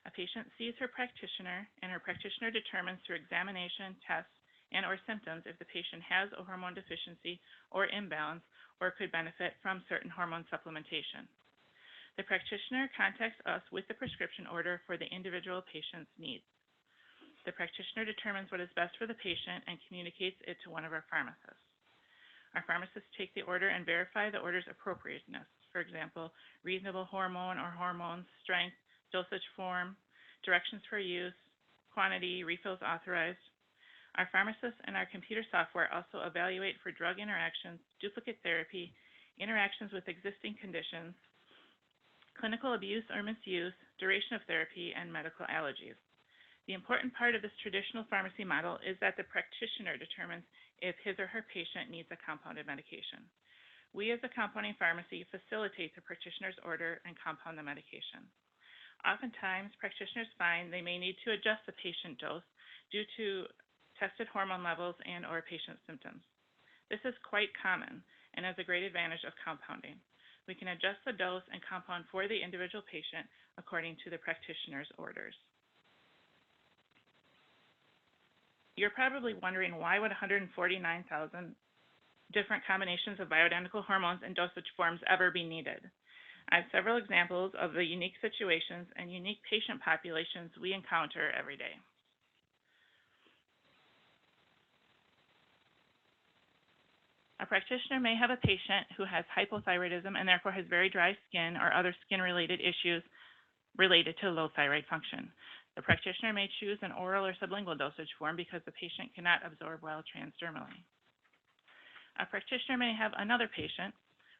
A patient sees her practitioner, and her practitioner determines through examination, tests, and/or symptoms if the patient has a hormone deficiency or imbalance or could benefit from certain hormone supplementation. The practitioner contacts us with the prescription order for the individual patient's needs. The practitioner determines what is best for the patient and communicates it to one of our pharmacists. Our pharmacists take the order and verify the order's appropriateness. For example, reasonable hormone or hormones, strength, dosage form, directions for use, quantity, refills authorized. Our pharmacists and our computer software also evaluate for drug interactions, duplicate therapy, interactions with existing conditions, clinical abuse or misuse, duration of therapy, and medical allergies. The important part of this traditional pharmacy model is that the practitioner determines if his or her patient needs a compounded medication. We, as a compounding pharmacy, facilitate the practitioner's order and compound the medication. Oftentimes, practitioners find they may need to adjust the patient dose due to tested hormone levels and/or patient symptoms. This is quite common and is a great advantage of compounding. We can adjust the dose and compound for the individual patient according to the practitioner's orders. You're probably wondering, why would 149,000 different combinations of bioidentical hormones and dosage forms ever be needed? I have several examples of the unique situations and unique patient populations we encounter every day. A practitioner may have a patient who has hypothyroidism and therefore has very dry skin or other skin-related issues related to low thyroid function. The practitioner may choose an oral or sublingual dosage form because the patient cannot absorb well transdermally. A practitioner may have another patient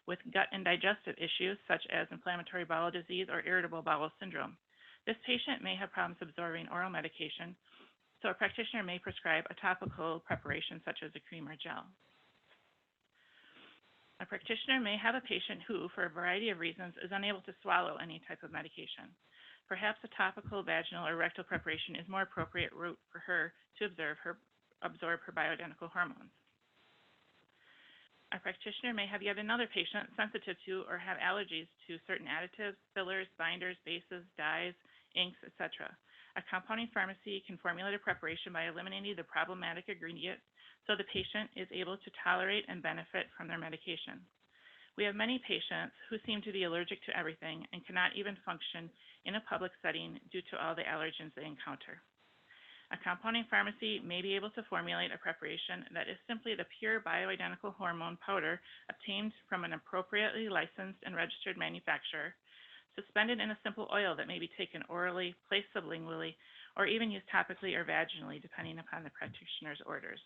with gut and digestive issues such as inflammatory bowel disease or irritable bowel syndrome. This patient may have problems absorbing oral medication, so a practitioner may prescribe a topical preparation such as a cream or gel. A practitioner may have a patient who, for a variety of reasons, is unable to swallow any type of medication. Perhaps a topical, vaginal, or rectal preparation is more appropriate route for her to absorb her bioidentical hormones. A practitioner may have yet another patient sensitive to or have allergies to certain additives, fillers, binders, bases, dyes, inks, etc. A compounding pharmacy can formulate a preparation by eliminating the problematic ingredient so the patient is able to tolerate and benefit from their medication. We have many patients who seem to be allergic to everything and cannot even function in a public setting due to all the allergens they encounter. A compounding pharmacy may be able to formulate a preparation that is simply the pure bioidentical hormone powder obtained from an appropriately licensed and registered manufacturer, suspended in a simple oil that may be taken orally, placed sublingually, or even used topically or vaginally, depending upon the practitioner's orders.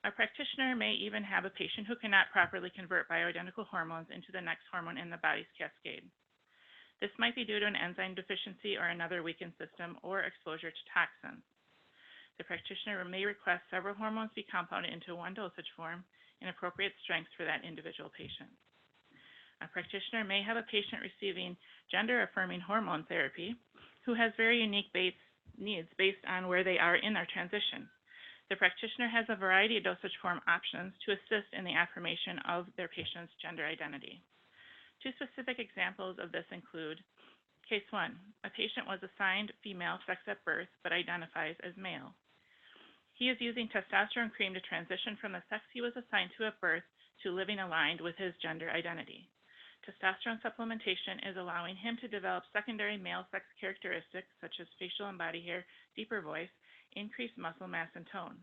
A practitioner may even have a patient who cannot properly convert bioidentical hormones into the next hormone in the body's cascade. This might be due to an enzyme deficiency or another weakened system or exposure to toxins. The practitioner may request several hormones be compounded into one dosage form in appropriate strengths for that individual patient. A practitioner may have a patient receiving gender-affirming hormone therapy who has very unique needs based on where they are in their transition. The practitioner has a variety of dosage form options to assist in the affirmation of their patient's gender identity. Two specific examples of this include: Case 1, a patient was assigned female sex at birth but identifies as male. He is using testosterone cream to transition from the sex he was assigned to at birth to living aligned with his gender identity. Testosterone supplementation is allowing him to develop secondary male sex characteristics such as facial and body hair, deeper voice, increase muscle mass and tone.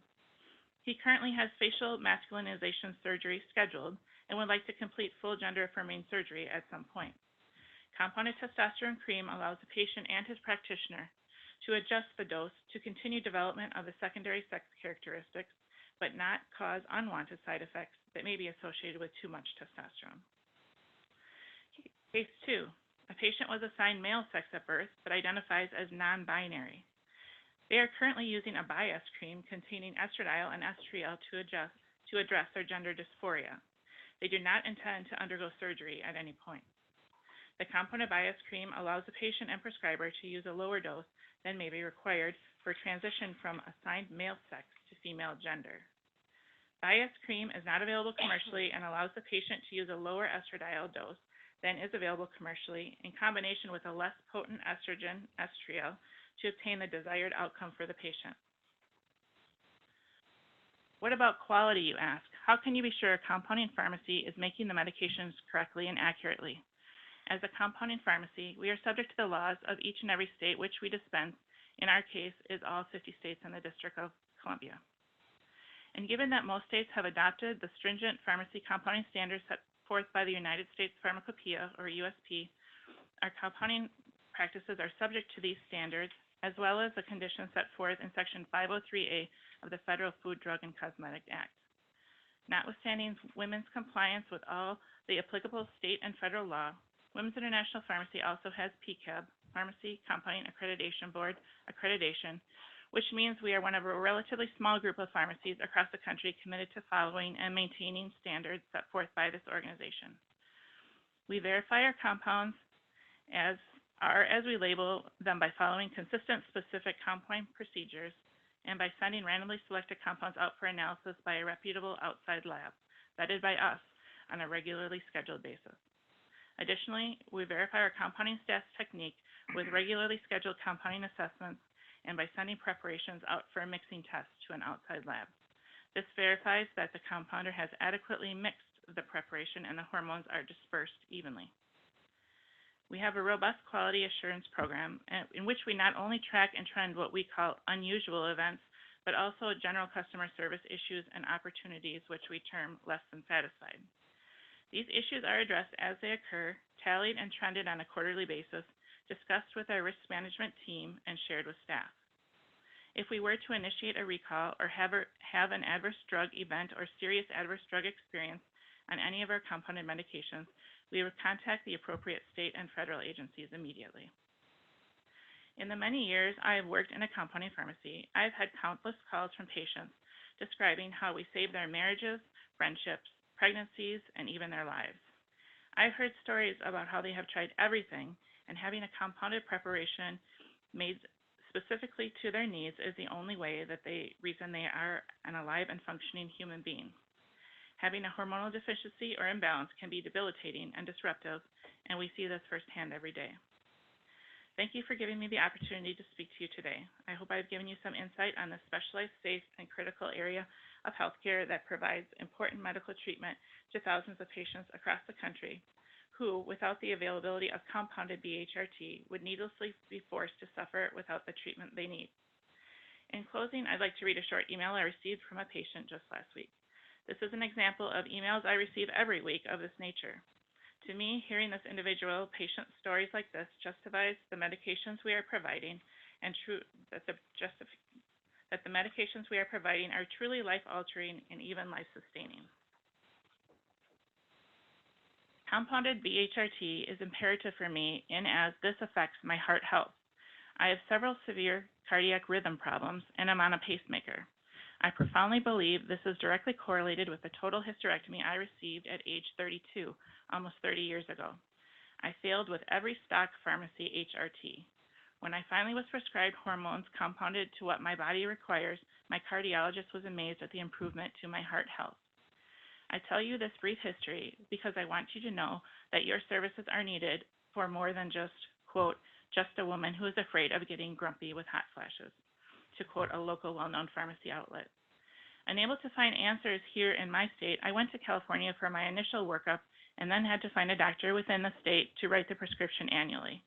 He currently has facial masculinization surgery scheduled and would like to complete full gender-affirming surgery at some point. Compounded testosterone cream allows the patient and his practitioner to adjust the dose to continue development of the secondary sex characteristics, but not cause unwanted side effects that may be associated with too much testosterone. Case 2. A patient was assigned male sex at birth, but identifies as non-binary. They are currently using a bias cream containing estradiol and estriol to address their gender dysphoria. They do not intend to undergo surgery at any point. The compounded bias cream allows the patient and prescriber to use a lower dose than may be required for transition from assigned male sex to female gender. Bias cream is not available commercially and allows the patient to use a lower estradiol dose than is available commercially in combination with a less potent estrogen, estriol, to obtain the desired outcome for the patient. What about quality, you ask? How can you be sure a compounding pharmacy is making the medications correctly and accurately? As a compounding pharmacy, we are subject to the laws of each and every state which we dispense. In our case, is all 50 states and the District of Columbia. And given that most states have adopted the stringent pharmacy compounding standards set forth by the United States Pharmacopoeia, or USP, our compounding practices are subject to these standards, as well as the conditions set forth in Section 503A of the Federal Food, Drug, and Cosmetic Act. Notwithstanding women's compliance with all the applicable state and federal law, Women's International Pharmacy also has PCAB, Pharmacy Compounding Accreditation Board accreditation, which means we are one of a relatively small group of pharmacies across the country committed to following and maintaining standards set forth by this organization. We verify our compounds as we label them by following consistent specific compound procedures and by sending randomly selected compounds out for analysis by a reputable outside lab, vetted by us on a regularly scheduled basis. Additionally, we verify our compounding stats technique with regularly scheduled compounding assessments and by sending preparations out for a mixing test to an outside lab. This verifies that the compounder has adequately mixed the preparation and the hormones are dispersed evenly. We have a robust quality assurance program in which we not only track and trend what we call unusual events, but also general customer service issues and opportunities which we term less than satisfied. These issues are addressed as they occur, tallied and trended on a quarterly basis, discussed with our risk management team, and shared with staff. If we were to initiate a recall or have an adverse drug event or serious adverse drug experience on any of our compounded medications, we would contact the appropriate state and federal agencies immediately. In the many years I have worked in a compounding pharmacy, I have had countless calls from patients describing how we saved their marriages, friendships, pregnancies, and even their lives. I've heard stories about how they have tried everything, and having a compounded preparation made specifically to their needs is the only way that they reason they are an alive and functioning human being. Having a hormonal deficiency or imbalance can be debilitating and disruptive, and we see this firsthand every day. Thank you for giving me the opportunity to speak to you today. I hope I've given you some insight on this specialized, safe, and critical area of healthcare that provides important medical treatment to thousands of patients across the country who, without the availability of compounded BHRT, would needlessly be forced to suffer without the treatment they need. In closing, I'd like to read a short email I received from a patient just last week. This is an example of emails I receive every week of this nature. To me, hearing this individual patient's stories like this justifies the medications we are providing and that the medications we are providing are truly life-altering and even life-sustaining. Compounded BHRT is imperative for me in as this affects my heart health. I have several severe cardiac rhythm problems and I'm on a pacemaker. I profoundly believe this is directly correlated with the total hysterectomy I received at age 32, almost 30 years ago. I failed with every stock pharmacy HRT. When I finally was prescribed hormones compounded to what my body requires, my cardiologist was amazed at the improvement to my heart health. I tell you this brief history because I want you to know that your services are needed for more than just, quote, just a woman who is afraid of getting grumpy with hot flashes, to quote a local well-known pharmacy outlet. Unable to find answers here in my state, I went to California for my initial workup and then had to find a doctor within the state to write the prescription annually.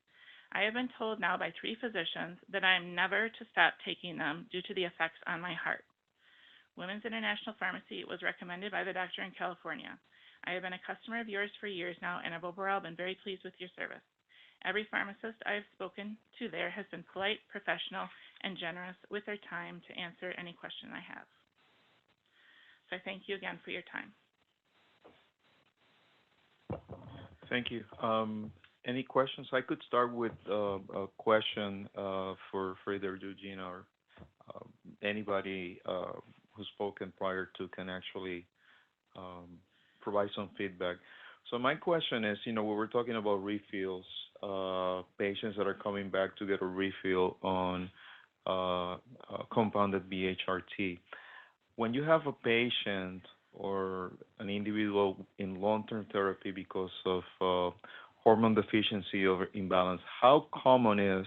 I have been told now by 3 physicians that I am never to stop taking them due to the effects on my heart. Women's International Pharmacy was recommended by the doctor in California. I have been a customer of yours for years now and have overall been very pleased with your service. Every pharmacist I have spoken to there has been polite, professional, and generous with their time to answer any question I have. So I thank you again for your time. Thank you. Any questions? I could start with a question for either Eugene or anybody who's spoken prior to can actually provide some feedback. So my question is, we were talking about refills, patients that are coming back to get a refill on compounded BHRT. When you have a patient or an individual in long-term therapy because of hormone deficiency or imbalance, how common is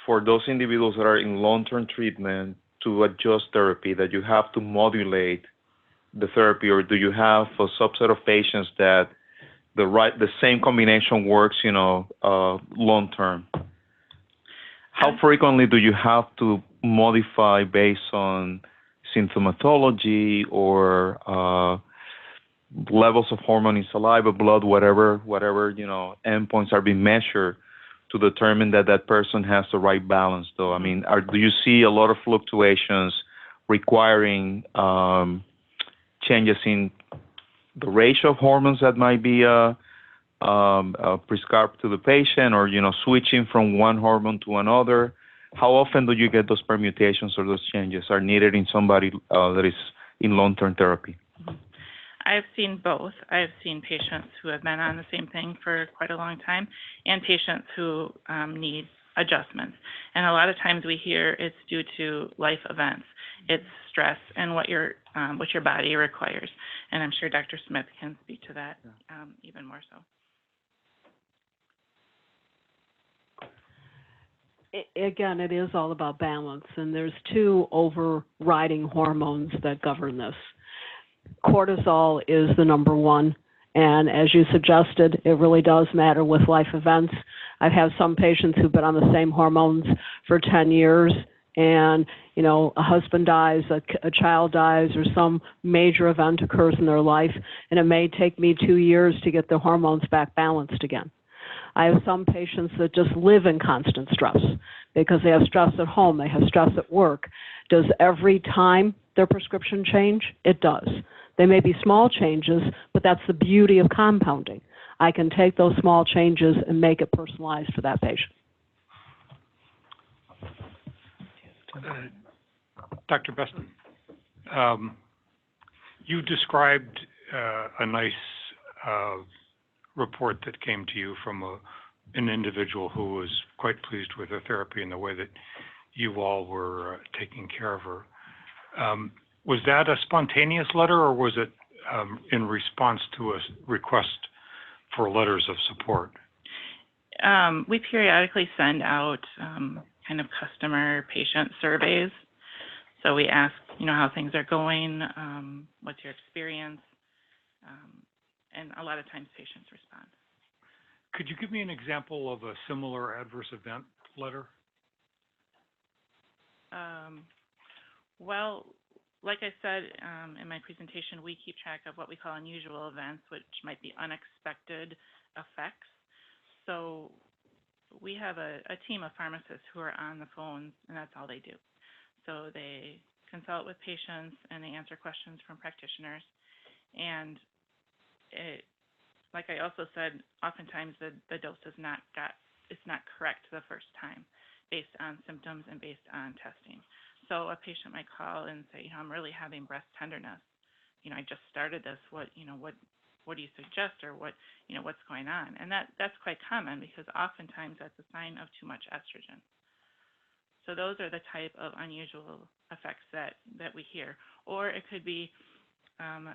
for those individuals that are in long-term treatment to adjust therapy, that you have to modulate the therapy, or do you have a subset of patients that the same combination works, long-term? How frequently do you have to modify based on symptomatology or levels of hormone in saliva, blood, whatever, endpoints are being measured to determine that that person has the right balance, though? I mean, do you see a lot of fluctuations requiring changes in the ratio of hormones that might be prescribed to the patient, or, switching from one hormone to another? How often do you get those permutations or those changes are needed in somebody that is in long-term therapy? I've seen both. I've seen patients who have been on the same thing for quite a long time and patients who need adjustments. And a lot of times we hear it's due to life events. It's stress and what your body requires. And I'm sure Dr. Smith can speak to that even more so. Again, it is all about balance, and there's 2 overriding hormones that govern this. Cortisol is the number 1, and as you suggested, it really does matter with life events. I've had some patients who've been on the same hormones for 10 years, and, a husband dies, a child dies, or some major event occurs in their life, and it may take me 2 years to get the hormones back balanced again. I have some patients that just live in constant stress because they have stress at home, they have stress at work. Does every time their prescription change? It does. They may be small changes, but that's the beauty of compounding. I can take those small changes and make it personalized for that patient. Dr. Beston, you described a nice report that came to you from an individual who was quite pleased with her therapy and the way that you all were taking care of her. Was that a spontaneous letter, or was it in response to a request for letters of support? We periodically send out kind of customer patient surveys. So we ask, how things are going, what's your experience, and a lot of times patients respond. Could you give me an example of a similar adverse event letter? Well, like I said in my presentation, we keep track of what we call unusual events, which might be unexpected effects. So we have a team of pharmacists who are on the phones, and that's all they do. So they consult with patients, and they answer questions from practitioners. And like I also said, oftentimes the dose is not correct the first time based on symptoms and based on testing. So a patient might call and say, I'm really having breast tenderness. I just started this. What do you suggest, or what's going on? And that's quite common because oftentimes that's a sign of too much estrogen. So those are the type of unusual effects that we hear. Or it could be, I'm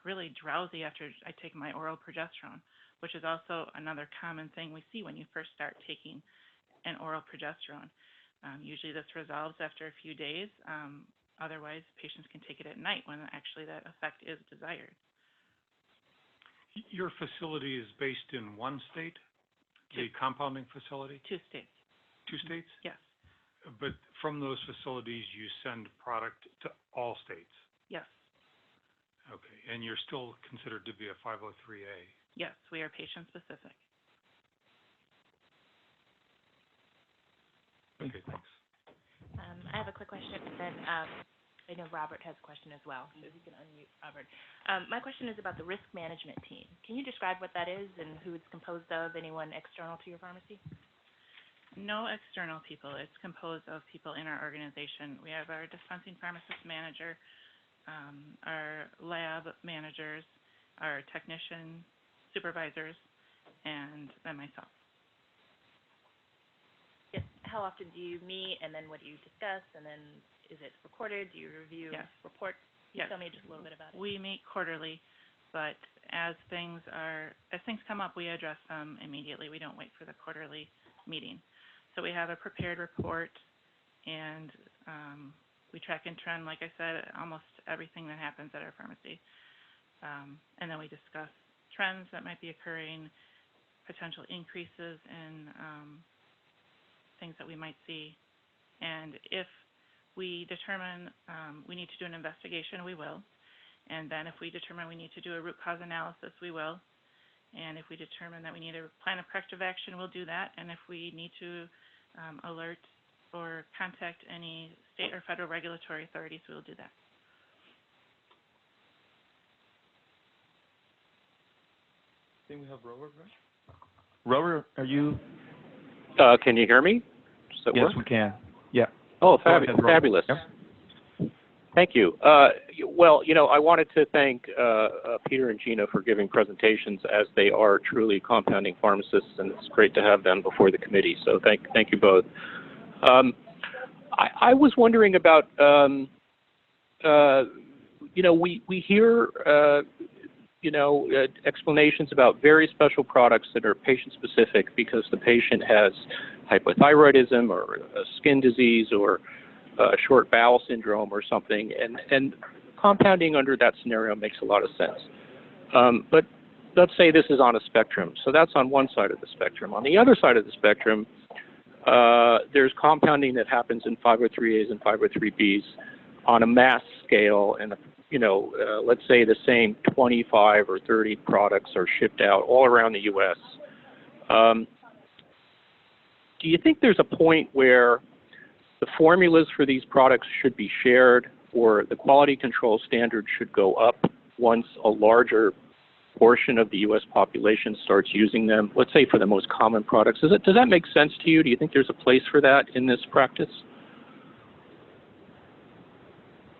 really drowsy after I take my oral progesterone, which is also another common thing we see when you first start taking an oral progesterone. Usually this resolves after a few days. Otherwise, patients can take it at night when actually that effect is desired. Your facility is based in one state? the compounding facility? 2 states. 2 states? Yes. But from those facilities, you send product to all states? Yes. Okay, and you're still considered to be a 503A? Yes, we are patient specific. Okay, thanks. I have a quick question, and then I know Robert has a question as well, so if you can unmute Robert. My question is about the risk management team. Can you describe what that is and who it's composed of? Anyone external to your pharmacy? No external people. It's composed of people in our organization. We have our dispensing pharmacist manager, our lab managers, our technician supervisors, and then myself. Yes. How often do you meet, and then what do you discuss, and then is it recorded? Do you review reports? Can you tell me just a little bit about it? We meet quarterly, but as things come up, we address them immediately. We don't wait for the quarterly meeting. So we have a prepared report, and we track and trend, like I said, almost everything that happens at our pharmacy. And then we discuss trends that might be occurring, potential increases in things that we might see. And if we determine we need to do an investigation, we will. And then if we determine we need to do a root cause analysis, we will. And if we determine that we need a plan of corrective action, we'll do that. And if we need to alert or contact any state or federal regulatory authorities, we'll do that. I think we have Robert, right? Robert, are you? Can you hear me? Does that work? Yes, we can. Yeah. Oh, ahead, fabulous. Yep. Thank you. Well, I wanted to thank Peter and Gina for giving presentations, as they are truly compounding pharmacists, and it's great to have them before the committee. So thank you both. I was wondering about, we hear, explanations about very special products that are patient-specific because the patient has hypothyroidism or a skin disease or short bowel syndrome or something, and compounding under that scenario makes a lot of sense. But let's say this is on a spectrum. So that's on one side of the spectrum. On the other side of the spectrum, there's compounding that happens in 503As and 503Bs on a mass scale, and let's say the same 25 or 30 products are shipped out all around the U.S. Do you think there's a point where the formulas for these products should be shared, or the quality control standards should go up once a larger portion of the U.S. population starts using them, let's say for the most common products? Does that make sense to you? Do you think there's a place for that in this practice?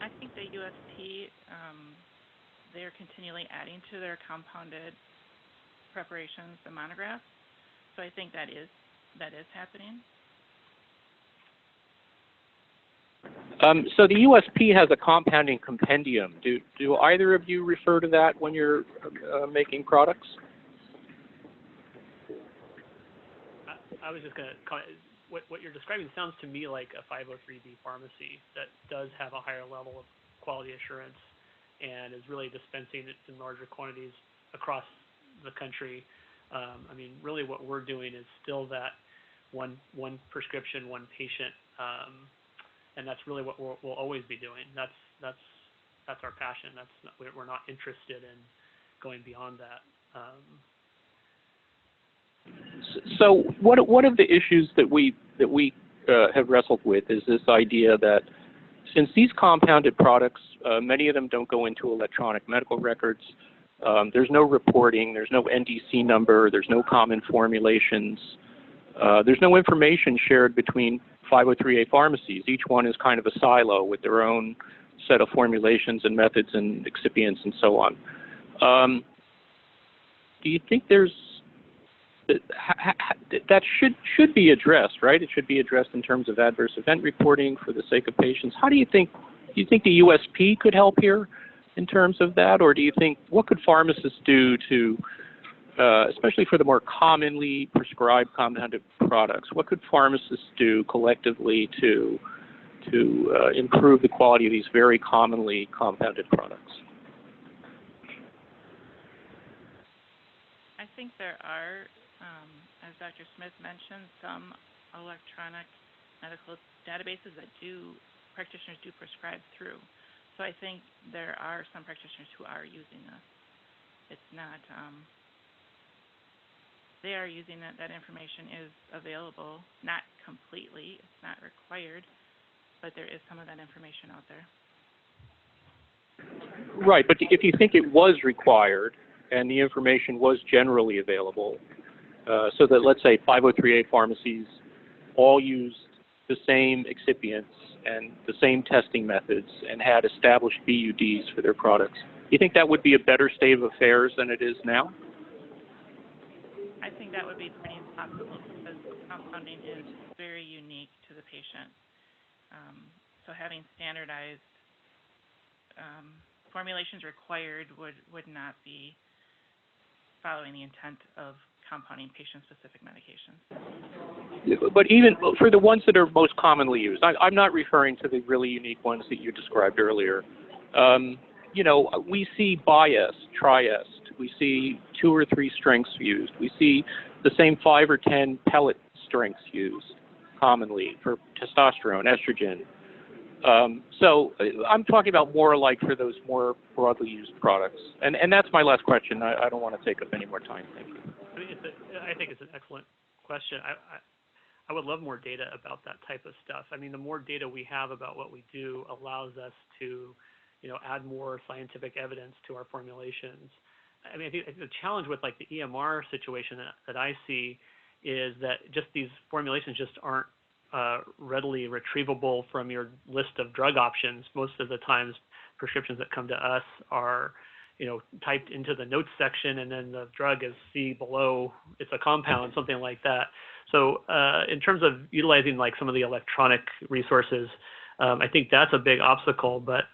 I think the USP, they're continually adding to their compounded preparations and monographs. So I think that is happening. So the USP has a compounding compendium. Do either of you refer to that when you're making products? I was just going to comment. What you're describing sounds to me like a 503B pharmacy that does have a higher level of quality assurance and is really dispensing it in larger quantities across the country. Really what we're doing is still that one prescription, one patient, and that's really what we'll always be doing. That's our passion. We're not interested in going beyond that. So one of the issues that we have wrestled with is this idea that since these compounded products, many of them don't go into electronic medical records, there's no reporting, there's no NDC number, there's no common formulations, there's no information shared between 503A pharmacies. Each one is kind of a silo with their own set of formulations and methods and excipients and so on. Do you think that should be addressed, right? It should be addressed in terms of adverse event reporting for the sake of patients. Do you think the USP could help here in terms of that, or do you think, what could pharmacists do to, especially for the more commonly prescribed compounded products, what could pharmacists do collectively to improve the quality of these very commonly compounded products? I think there are as Dr. Smith mentioned, some electronic medical databases that practitioners do prescribe through. So I think there are some practitioners who are using this. It's not, they are using that. That information is available, not completely, it's not required, but there is some of that information out there. Right, but if you think it was required and the information was generally available, so that let's say 503A pharmacies all used the same excipients and the same testing methods and had established BUDs for their products, you think that would be a better state of affairs than it is now? I think that would be pretty impossible because compounding is very unique to the patient. So having standardized formulations required would not be following the intent of compounding patient-specific medications. But even for the ones that are most commonly used, I'm not referring to the really unique ones that you described earlier. You know, we see Biest, Triest, we see 2 or 3 strengths used. We see the same 5 or 10 pellet strengths used commonly for testosterone, estrogen. So I'm talking about more like for those more broadly used products. And that's my last question. I don't want to take up any more time. Thank you. I think it's an excellent question. I would love more data about that type of stuff. I mean, the more data we have about what we do allows us to, you know, add more scientific evidence to our formulations. I mean, I think the challenge with like the EMR situation that I see is that just these formulations just aren't readily retrievable from your list of drug options. Most of the times, prescriptions that come to us are, you know, typed into the notes section, and then the drug is C below. It's a compound, something like that. So in terms of utilizing like some of the electronic resources, I think that's a big obstacle. But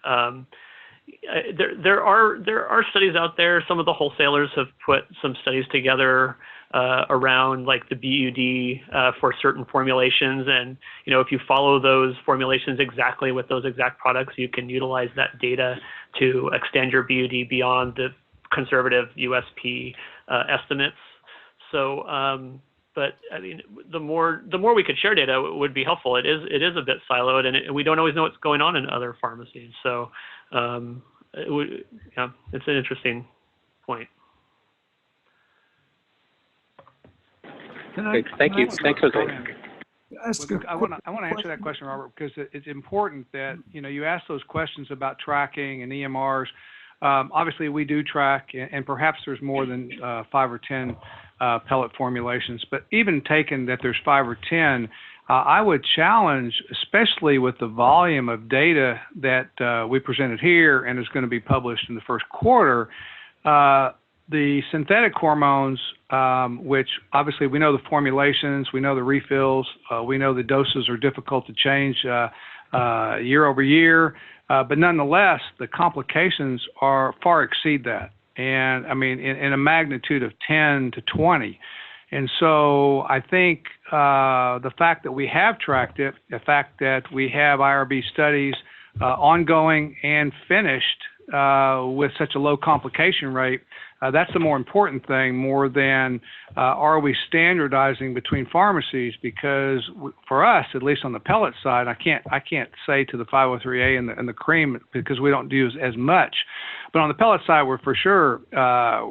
there are studies out there. Some of the wholesalers have put some studies together around like the BUD for certain formulations, and you know, if you follow those formulations exactly with those exact products, you can utilize that data to extend your BUD beyond the conservative USP estimates. So, but I mean, the more we could share data would be helpful. It is a bit siloed, and we don't always know what's going on in other pharmacies. So, it's an interesting point. Thank you. Thanks, Jose. I want to answer that question, Robert, because it's important that, you know, you ask those questions about tracking and EMRs. Obviously, we do track, and perhaps there's more than 5 or 10 pellet formulations. But even taken that there's 5 or 10, I would challenge, especially with the volume of data that we presented here and is going to be published in the first quarter, the synthetic hormones, which obviously we know the formulations, we know the refills, we know the doses are difficult to change year over year, but nonetheless, the complications far exceed that. And I mean, in a magnitude of 10 to 20. And so I think the fact that we have tracked it, the fact that we have IRB studies ongoing and finished with such a low complication rate, that's the more important thing, more than are we standardizing between pharmacies? Because for us, at least on the pellet side, I can't say to the 503A and the cream because we don't do as much. But on the pellet side, we're for sure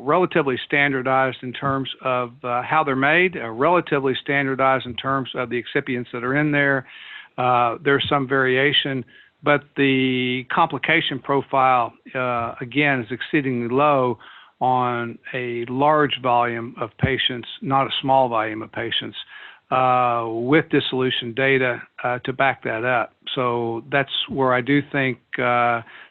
relatively standardized in terms of how they're made, relatively standardized in terms of the excipients that are in there. There's some variation, but the complication profile, again, is exceedingly low on a large volume of patients, not a small volume of patients, with dissolution data to back that up. So that's where I do think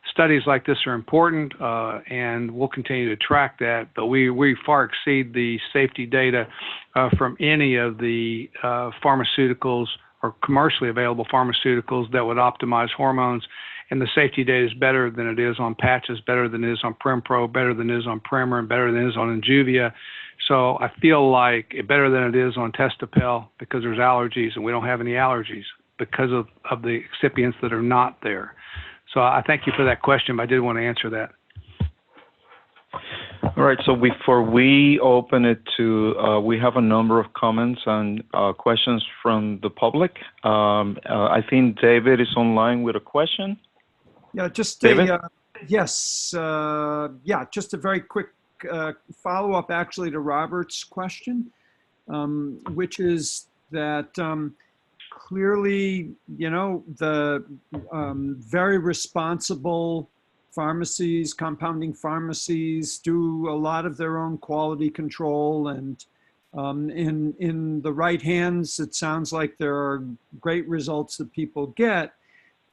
studies like this are important, and we'll continue to track that. But we far exceed the safety data from any of the pharmaceuticals or commercially available pharmaceuticals that would optimize hormones. And the safety data is better than it is on patches, better than it is on Prempro, better than it is on Primer, and better than it is on Injuvia. So I feel like it's better than it is on Testapel because there's allergies, and we don't have any allergies because of the excipients that are not there. So I thank you for that question, but I did want to answer that. All right, so before we open it to, we have a number of comments and questions from the public. I think David is online with a question. Yeah, just David? yes, yeah, just a very quick follow-up actually to Robert's question, which is that clearly, you know, the very responsible pharmacies, compounding pharmacies do a lot of their own quality control, and in the right hands, it sounds like there are great results that people get.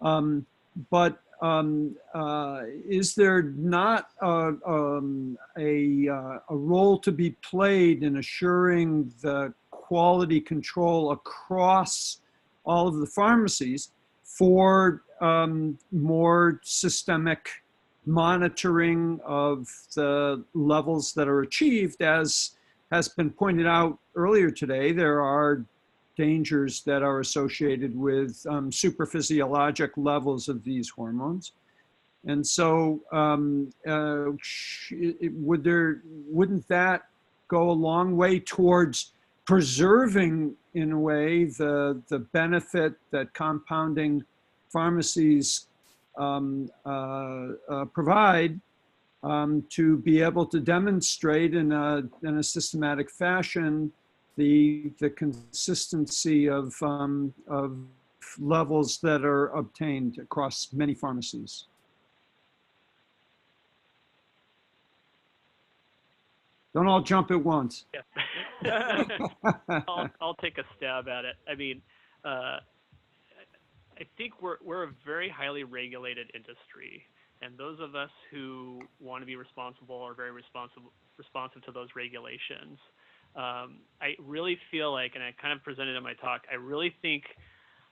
But is there not a role to be played in assuring the quality control across all of the pharmacies for more systemic monitoring of the levels that are achieved? As has been pointed out earlier today, there are dangers that are associated with supraphysiologic levels of these hormones. And so wouldn't that go a long way towards preserving, in a way, the benefit that compounding pharmacies provide to be able to demonstrate in a systematic fashion the consistency of levels that are obtained across many pharmacies? Don't all jump at once. Yeah. I'll take a stab at it. I mean, I think we're a very highly regulated industry, and those of us who want to be responsible are very responsive to those regulations. I really feel like, and I kind of presented in my talk, I really think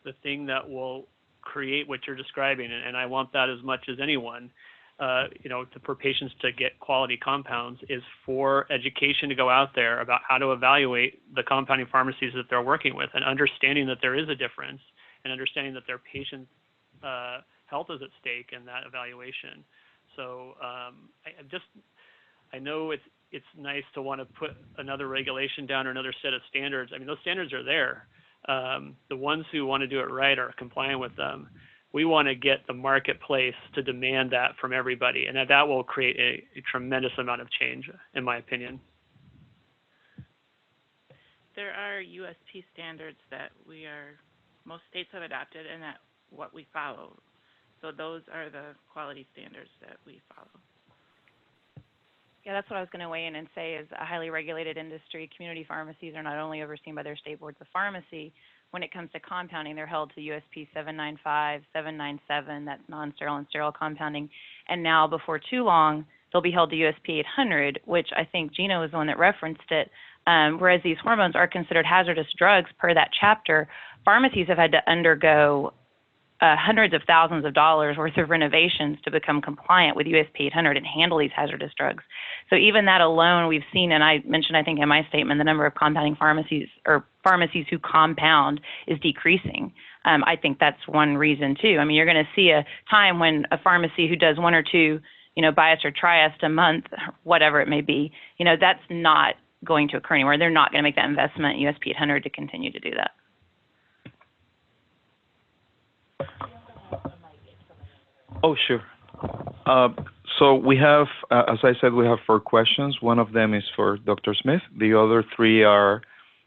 the thing that will create what you're describing, and I want that as much as anyone, you know, for patients to get quality compounds, is for education to go out there about how to evaluate the compounding pharmacies that they're working with, and understanding that there is a difference, and understanding that their patient's health is at stake in that evaluation. So I know it's nice to want to put another regulation down or another set of standards. I mean, those standards are there. The ones who want to do it right are compliant with them. We want to get the marketplace to demand that from everybody, and that will create a tremendous amount of change, in my opinion. There are USP standards that most states have adopted, and that what we follow. So those are the quality standards that we follow. Yeah, that's what I was going to weigh in and say is a highly regulated industry. Community pharmacies are not only overseen by their state boards of pharmacy. When it comes to compounding, they're held to USP 795, 797, that's non-sterile and sterile compounding. And now, before too long, they'll be held to USP 800, which I think Gina was the one that referenced it. Whereas these hormones are considered hazardous drugs per that chapter, pharmacies have had to undergo hundreds of thousands of dollars worth of renovations to become compliant with USP 800 and handle these hazardous drugs. So even that alone, we've seen, and I mentioned, I think in my statement, the number of compounding pharmacies or pharmacies who compound is decreasing. I think that's one reason too. I mean, you're going to see a time when a pharmacy who does one or two, you know, Bias or Triest a month, whatever it may be, you know, that's not going to occur anymore. They're not going to make that investment in USP 800 to continue to do that. Oh, sure. So we have, as I said, we have 4 questions. One of them is for Dr. Smith. The other 3 are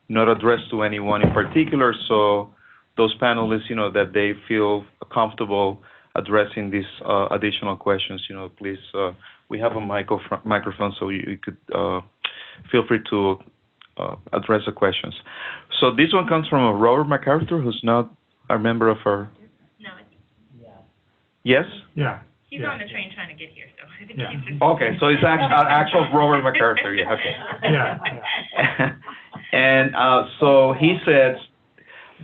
not addressed to anyone in particular. So those panelists, you know, that they feel comfortable addressing these additional questions, you know, please, we have a microphone, so you could feel free to address the questions. So this one comes from Robert MacArthur, who's not a member of our... No. Yes? Yeah. He's on the train trying to get here, so I think he's just... Okay, so it's actual Robert MacArthur, yeah, okay. Yeah. And so he says,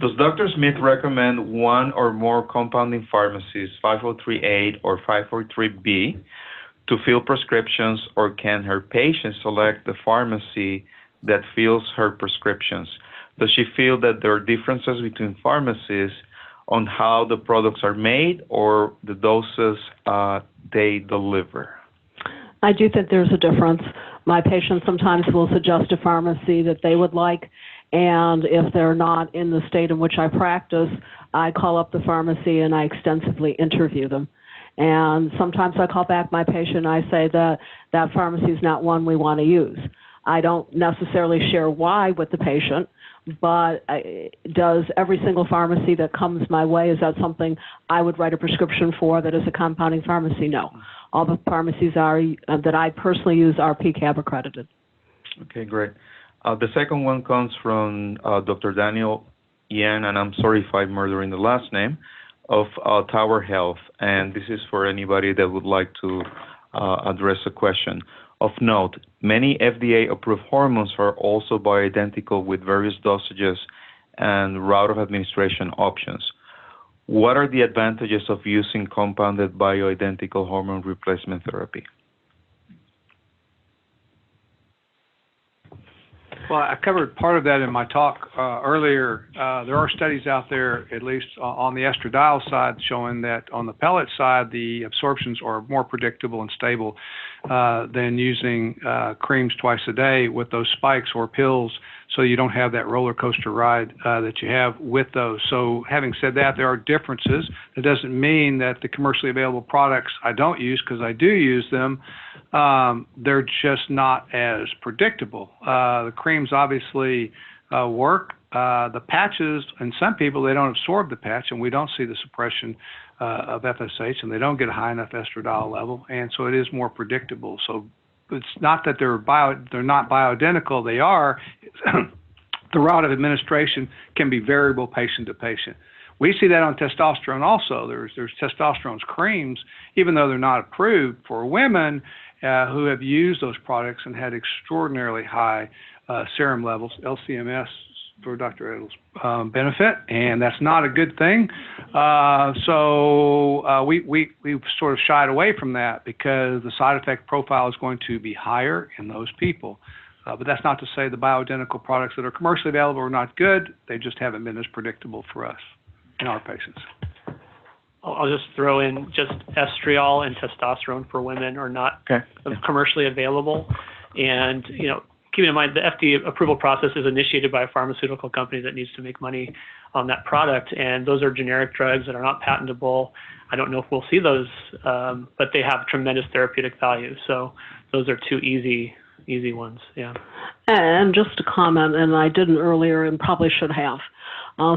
does Dr. Smith recommend one or more compounding pharmacies, 503A or 503B, to fill prescriptions, or can her patient select the pharmacy that fills her prescriptions? Does she feel that there are differences between pharmacies on how the products are made or the doses they deliver? I do think there's a difference. My patients sometimes will suggest a pharmacy that they would like, and if they're not in the state in which I practice, I call up the pharmacy and I extensively interview them. And sometimes I call back my patient and I say that that pharmacy is not one we want to use. I don't necessarily share why with the patient, but does every single pharmacy that comes my way, is that something I would write a prescription for that is a compounding pharmacy? No. All the pharmacies that I personally use are PCAB accredited. Okay, great. The second one comes from Dr. Daniel Yan, and I'm sorry if I'm murdering the last name, of Tower Health. And this is for anybody that would like to address a question. Of note, many FDA-approved hormones are also bioidentical with various dosages and route of administration options. What are the advantages of using compounded bioidentical hormone replacement therapy? Well, I covered part of that in my talk earlier. There are studies out there, at least on the estradiol side, showing that on the pellet side, the absorptions are more predictable and stable than using creams twice a day with those spikes or pills, so you don't have that roller coaster ride that you have with those. So having said that, there are differences. It doesn't mean that the commercially available products I don't use, because I do use them, they're just not as predictable. The creams obviously work. The patches, in some people, they don't absorb the patch, and we don't see the suppression of FSH, and they don't get a high enough estradiol level, and so it is more predictable. So it's not that they're not bioidentical. They are. The route of administration can be variable patient to patient. We see that on testosterone also. There's testosterone creams, even though they're not approved for women who have used those products and had extraordinarily high serum levels, LCMS, for Dr. Edel's benefit, and that's not a good thing. So we've sort of shied away from that because the side effect profile is going to be higher in those people. But that's not to say the bioidentical products that are commercially available are not good. They just haven't been as predictable for us in our patients. I'll just throw in just estriol and testosterone for women are not commercially available. And, you know, keeping in mind the FDA approval process is initiated by a pharmaceutical company that needs to make money on that product. And those are generic drugs that are not patentable. I don't know if we'll see those, but they have tremendous therapeutic value. So those are two easy ones, yeah. And just to comment, and I didn't earlier and probably should have,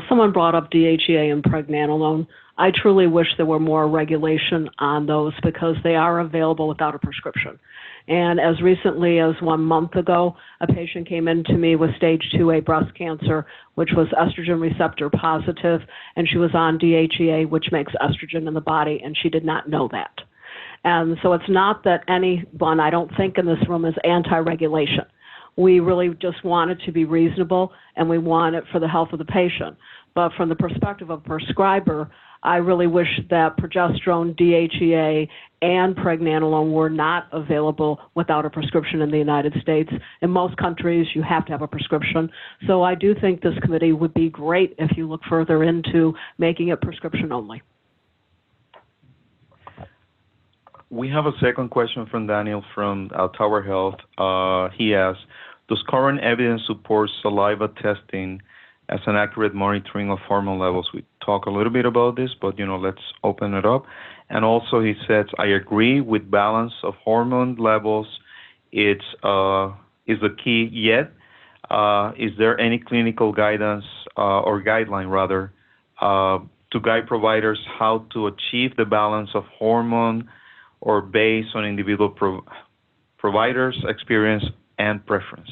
someone brought up Dhea and Pregnenolone. I truly wish there were more regulation on those because they are available without a prescription. And as recently as 1 month ago, a patient came in to me with stage 2A breast cancer, which was estrogen receptor positive, and she was on Dhea, which makes estrogen in the body, and she did not know that. And so it's not that anyone, I don't think, in this room is anti-regulation. We really just want it to be reasonable, and we want it for the health of the patient. But from the perspective of a prescriber, I really wish that progesterone, Dhea, and Pregnenolone were not available without a prescription in the United States. In most countries, you have to have a prescription. So I do think this committee would be great if you look further into making it prescription only. We have a second question from Daniel from Tower Health. He asks, does current evidence support saliva testing as an accurate monitoring of hormone levels? We talk a little bit about this, but, let's open it up. And also he says, I agree with balance of hormone levels. Is the key yet. Is there any clinical guidance or guideline, rather, to guide providers how to achieve the balance of hormone or based on individual providers' experience and preference?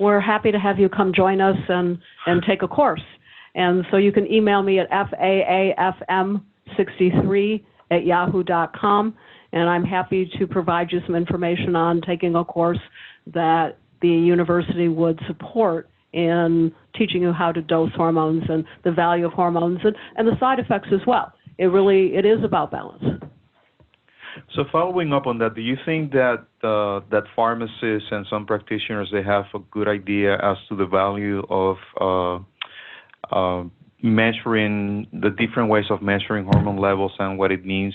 We're happy to have you come join us and take a course. And so you can email me at faafm63@yahoo.com, and I'm happy to provide you some information on taking a course that the university would support in teaching you how to dose hormones and the value of hormones and the side effects as well. It is about balance. So following up on that, do you think that that pharmacists and some practitioners, they have a good idea as to the value of measuring the different ways of measuring hormone levels and what it means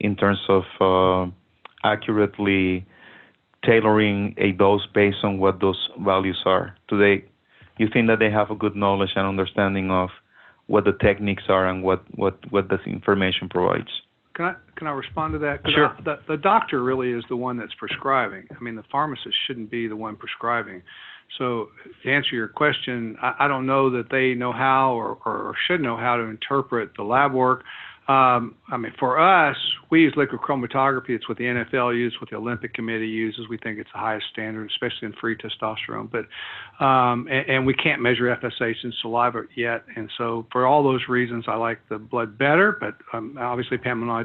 in terms of accurately tailoring a dose based on what those values are? You think that they have a good knowledge and understanding of what the techniques are and what this information provides? Can I respond to that? 'Cause Sure. The doctor really is the one that's prescribing. I mean, the pharmacist shouldn't be the one prescribing. So to answer your question, I don't know that they know how or should know how to interpret the lab work. I mean, for us, we use liquid chromatography. It's what the NFL uses, what the Olympic Committee uses. We think it's the highest standard, especially in free testosterone. But and we can't measure FSH in saliva yet. And so for all those reasons, I like the blood better. But obviously, Pam and I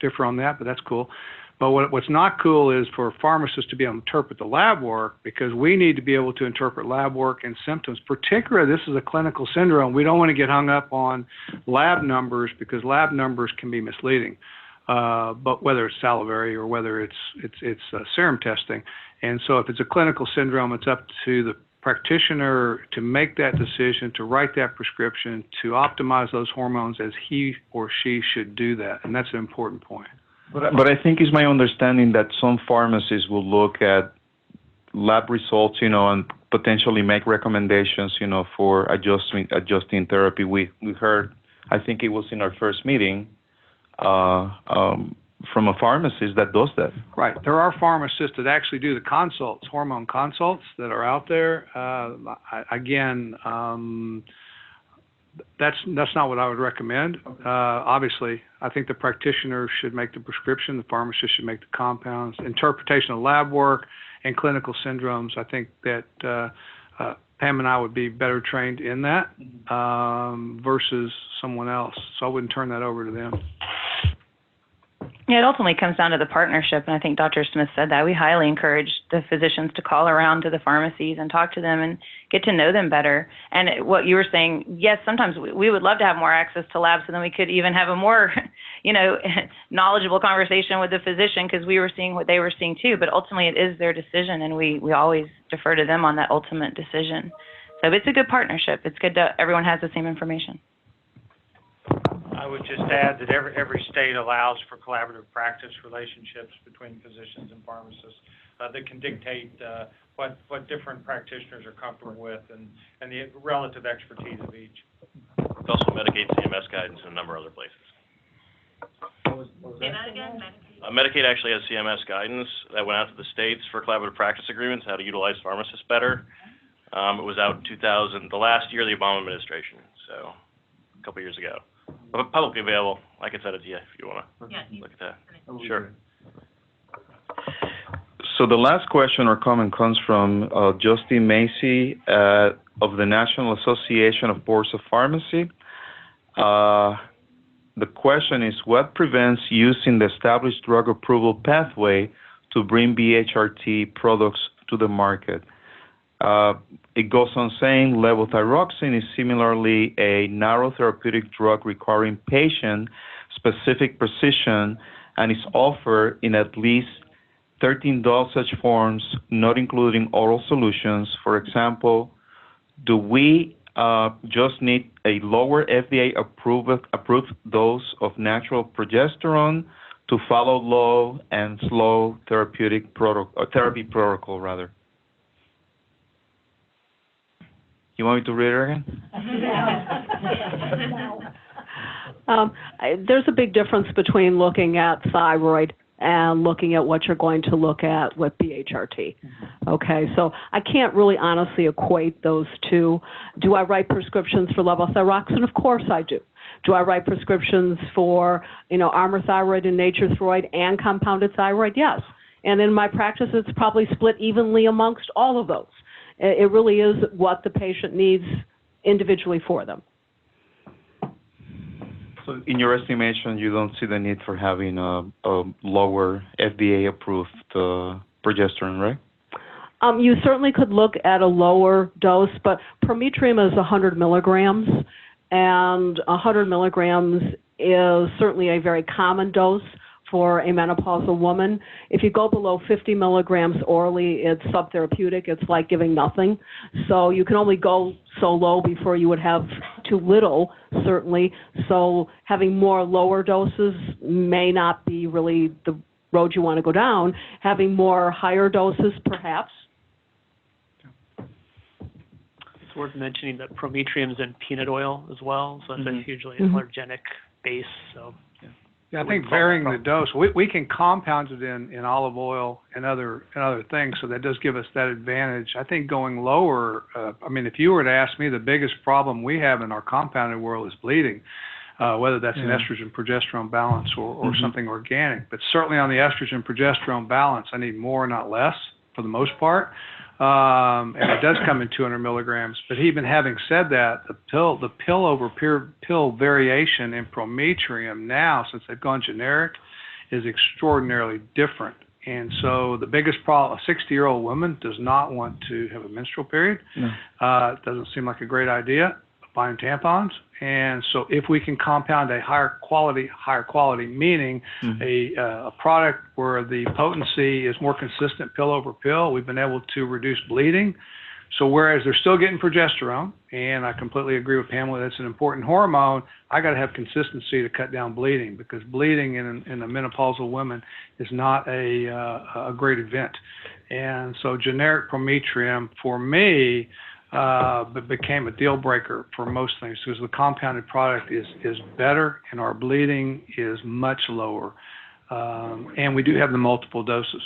differ on that. But that's cool. But what's not cool is for pharmacists to be able to interpret the lab work, because we need to be able to interpret lab work and symptoms. Particularly, this is a clinical syndrome. We don't want to get hung up on lab numbers, because lab numbers can be misleading. But whether it's salivary or whether it's serum testing. And so if it's a clinical syndrome, it's up to the practitioner to make that decision, to write that prescription, to optimize those hormones as he or she should do that. And that's an important point. But I think it's my understanding that some pharmacies will look at lab results, and potentially make recommendations, for adjusting therapy. We heard, I think it was in our first meeting, from a pharmacist that does that. Right. There are pharmacists that actually do the consults, hormone consults that are out there. That's not what I would recommend. Obviously, I think the practitioner should make the prescription, the pharmacist should make the compounds. Interpretation of lab work and clinical syndromes, I think that Pam and I would be better trained in that versus someone else. So I wouldn't turn that over to them. Yeah, it ultimately comes down to the partnership, and I think Dr. Smith said that. We highly encourage the physicians to call around to the pharmacies and talk to them and get to know them better. And what you were saying, yes, sometimes we would love to have more access to labs, so then we could even have a more, knowledgeable conversation with the physician, because we were seeing what they were seeing too. But ultimately, it is their decision, and we always defer to them on that ultimate decision. So it's a good partnership. It's good that everyone has the same information. I would just add that every state allows for collaborative practice relationships between physicians and pharmacists that can dictate what different practitioners are comfortable with and the relative expertise of each. It's also Medicaid CMS guidance in a number of other places. Say that again, Medicaid actually has CMS guidance that went out to the states for collaborative practice agreements, how to utilize pharmacists better. It was out in 2000, the last year of the Obama administration, so a couple years ago. Publicly available. I can send it to you if you want to look at that. Sure. So the last question or comment comes from Justin Macy of the National Association of Boards of Pharmacy. The question is, what prevents using the established drug approval pathway to bring BHRT products to the market? It goes on saying levothyroxine is similarly a narrow therapeutic drug requiring patient-specific precision and is offered in at least 13 dosage forms, not including oral solutions. For example, do we just need a lower FDA-approved dose of natural progesterone to follow low and slow therapy protocol, rather? You want me to read it again? There's a big difference between looking at thyroid and looking at what you're going to look at with BHRT. Okay, so I can't really honestly equate those two. Do I write prescriptions for levothyroxine? Of course I do. Do I write prescriptions for, Armour thyroid and Nature thyroid and compounded thyroid? Yes. And in my practice, it's probably split evenly amongst all of those. It really is what the patient needs individually for them. So in your estimation, you don't see the need for having a lower FDA-approved progesterone, right? You certainly could look at a lower dose, but permetrium is 100 milligrams, and 100 milligrams is certainly a very common dose for a menopausal woman. If you go below 50 milligrams orally, it's subtherapeutic. It's like giving nothing. So you can only go so low before you would have too little, certainly. So having more lower doses may not be really the road you want to go down, having more higher doses, perhaps. It's worth mentioning that prometrium's in peanut oil as well, so that's a hugely allergenic base. So yeah, I think varying the dose, we can compound it in olive oil and other things, so that does give us that advantage. I think going lower, I mean, if you were to ask me, the biggest problem we have in our compounded world is bleeding, whether that's an estrogen progesterone balance or something organic. But certainly on the estrogen progesterone balance, I need more, not less, for the most part. And it does come in 200 milligrams. But even having said that, the pill over pill variation in prometrium now, since they've gone generic, is extraordinarily different. And so the biggest problem, a 60-year-old woman does not want to have a menstrual period. It doesn't seem like a great idea, buying tampons. And so if we can compound a higher quality, meaning a product where the potency is more consistent pill over pill, we've been able to reduce bleeding. So whereas they're still getting progesterone, and I completely agree with Pamela, that's an important hormone, I got to have consistency to cut down bleeding, because bleeding in a menopausal woman is not a great event. And so generic prometrium, for me, but became a deal breaker for most things, because the compounded product is better and our bleeding is much lower, and we do have the multiple doses.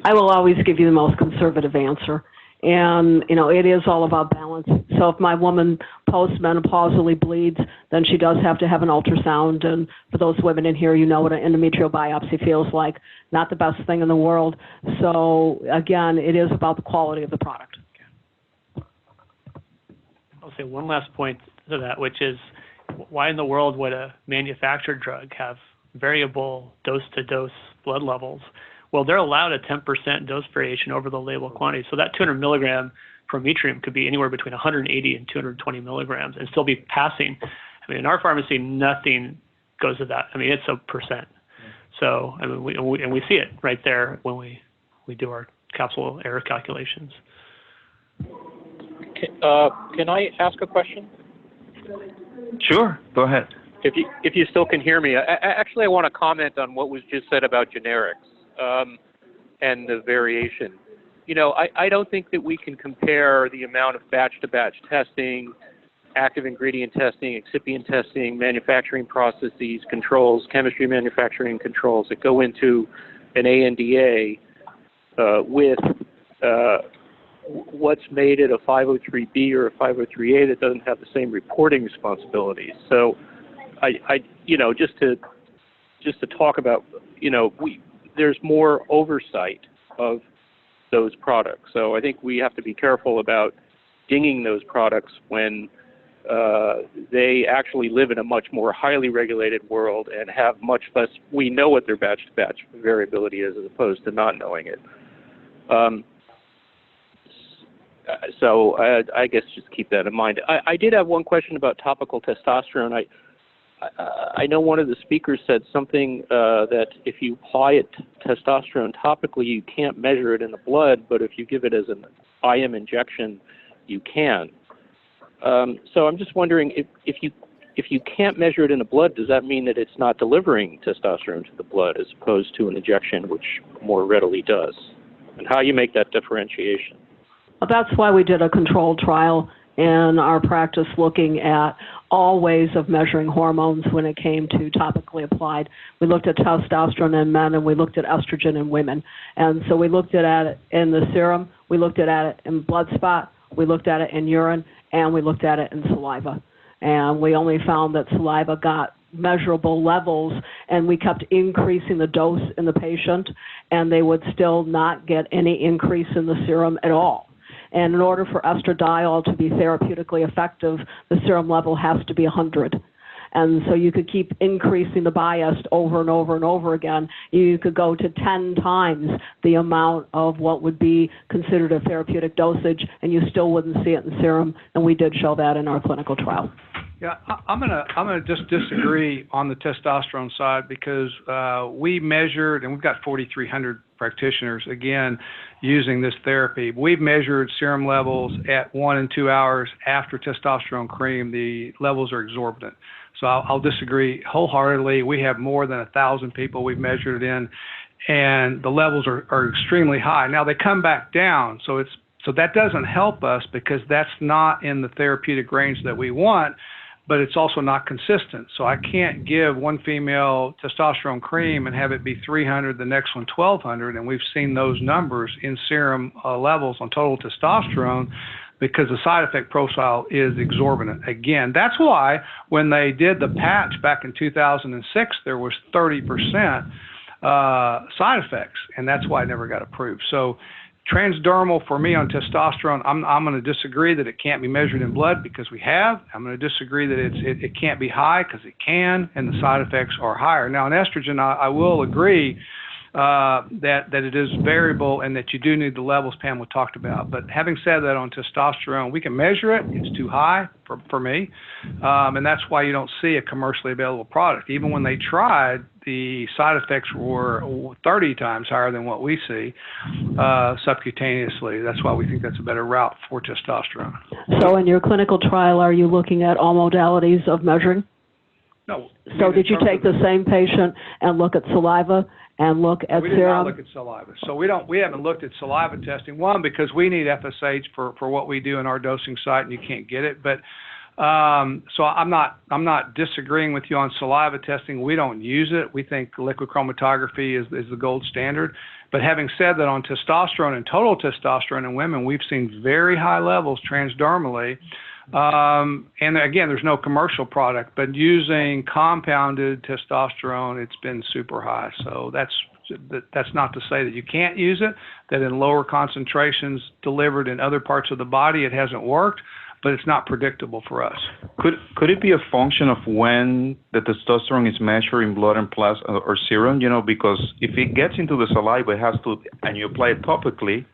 I will always give you the most conservative answer, and it is all about balance. So if my woman postmenopausally bleeds, then she does have to have an ultrasound, and for those women in here, you know what an endometrial biopsy feels like. Not the best thing in the world. So again, it is about the quality of the product. I'll say one last point to that, which is, why in the world would a manufactured drug have variable dose-to-dose blood levels? Well, they're allowed a 10% dose variation over the label quantity. So that 200 milligram prometrium could be anywhere between 180 and 220 milligrams and still be passing. I mean, in our pharmacy, nothing goes to that. I mean, it's a percent. So, I mean, we see it right there when we do our capsule error calculations. Can I ask a question? Sure, go ahead. If you still can hear me, I want to comment on what was just said about generics and the variation. I don't think that we can compare the amount of batch-to-batch testing, active ingredient testing, excipient testing, manufacturing processes, controls, chemistry manufacturing controls that go into an ANDA with what's made at a 503B or a 503A that doesn't have the same reporting responsibilities. So just to talk about, there's more oversight of those products. So I think we have to be careful about dinging those products when they actually live in a much more highly regulated world and have much less, we know what their batch-to-batch variability is as opposed to not knowing it. So I guess just keep that in mind. I did have one question about topical testosterone. I know one of the speakers said something that if you apply testosterone topically, you can't measure it in the blood, but if you give it as an IM injection, you can. So I'm just wondering, if you can't measure it in the blood, does that mean that it's not delivering testosterone to the blood as opposed to an injection, which more readily does? And how you make that differentiation? Well, that's why we did a controlled trial in our practice looking at all ways of measuring hormones when it came to topically applied. We looked at testosterone in men and we looked at estrogen in women. And so we looked at it in the serum, we looked at it in blood spot, we looked at it in urine, and we looked at it in saliva. And we only found that saliva got measurable levels, and we kept increasing the dose in the patient, and they would still not get any increase in the serum at all. And in order for estradiol to be therapeutically effective, the serum level has to be 100. And so you could keep increasing the bias over and over and over again. You could go to 10 times the amount of what would be considered a therapeutic dosage, and you still wouldn't see it in serum. And we did show that in our clinical trial. Yeah, I'm gonna just disagree on the testosterone side, because we measured, and we've got 4,300 practitioners, again, using this therapy. We've measured serum levels at 1 and 2 hours after testosterone cream. The levels are exorbitant. So I'll disagree wholeheartedly. We have more than 1,000 people we've measured it in, and the levels are extremely high. Now they come back down, so that doesn't help us because that's not in the therapeutic range that we want, but it's also not consistent. So I can't give one female testosterone cream and have it be 300, the next one 1,200, and we've seen those numbers in serum levels on total testosterone because the side effect profile is exorbitant. Again, that's why when they did the patch back in 2006, there was 30% side effects, and that's why it never got approved. So transdermal for me on testosterone, I'm going to disagree that it can't be measured in blood because we have. I'm going to disagree that it can't be high because it can, and the side effects are higher. Now, in estrogen, I will agree that it is variable and that you do need the levels Pamela talked about. But having said that, on testosterone, we can measure it. It's too high for me, and that's why you don't see a commercially available product. Even when they tried, the side effects were 30 times higher than what we see subcutaneously. That's why we think that's a better route for testosterone. So in your clinical trial, are you looking at all modalities of measuring? No. So did you take the same patient and look at saliva and look at serum? We did not look at saliva. So we haven't looked at saliva testing. One, because we need FSH for what we do in our dosing site, and you can't get it. But so I'm not disagreeing with you on saliva testing. We don't use it. We think liquid chromatography is the gold standard. But having said that, on testosterone and total testosterone in women, we've seen very high levels transdermally. And again, there's no commercial product, but using compounded testosterone, it's been super high. So that's not to say that you can't use it, that in lower concentrations delivered in other parts of the body, it hasn't worked, but it's not predictable for us. Could it be a function of when the testosterone is measured in blood and plasma or serum? Because if it gets into the saliva, it has to, and you apply it topically.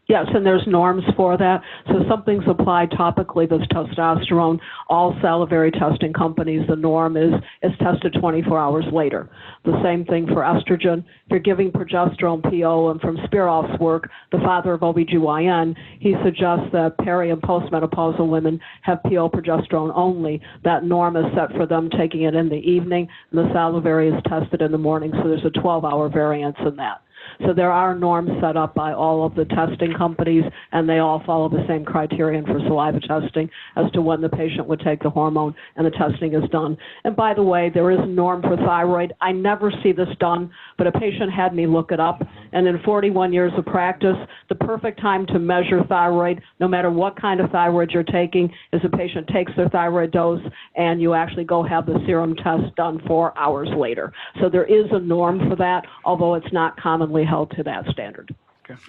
Yes, and there's norms for that. So something's applied topically, this testosterone. All salivary testing companies, the norm is tested 24 hours later. The same thing for estrogen. If you're giving progesterone PO, and from Spiroff's work, the father of OBGYN, he suggests that peri- and postmenopausal women have PO progesterone only. That norm is set for them taking it in the evening, and the salivary is tested in the morning, so there's a 12-hour variance in that. So there are norms set up by all of the testing companies, and they all follow the same criterion for saliva testing as to when the patient would take the hormone, and the testing is done. And by the way, there is a norm for thyroid. I never see this done, but a patient had me look it up, and in 41 years of practice, the perfect time to measure thyroid, no matter what kind of thyroid you're taking, is a patient takes their thyroid dose, and you actually go have the serum test done 4 hours later. So there is a norm for that, although it's not commonly held to that standard. Okay.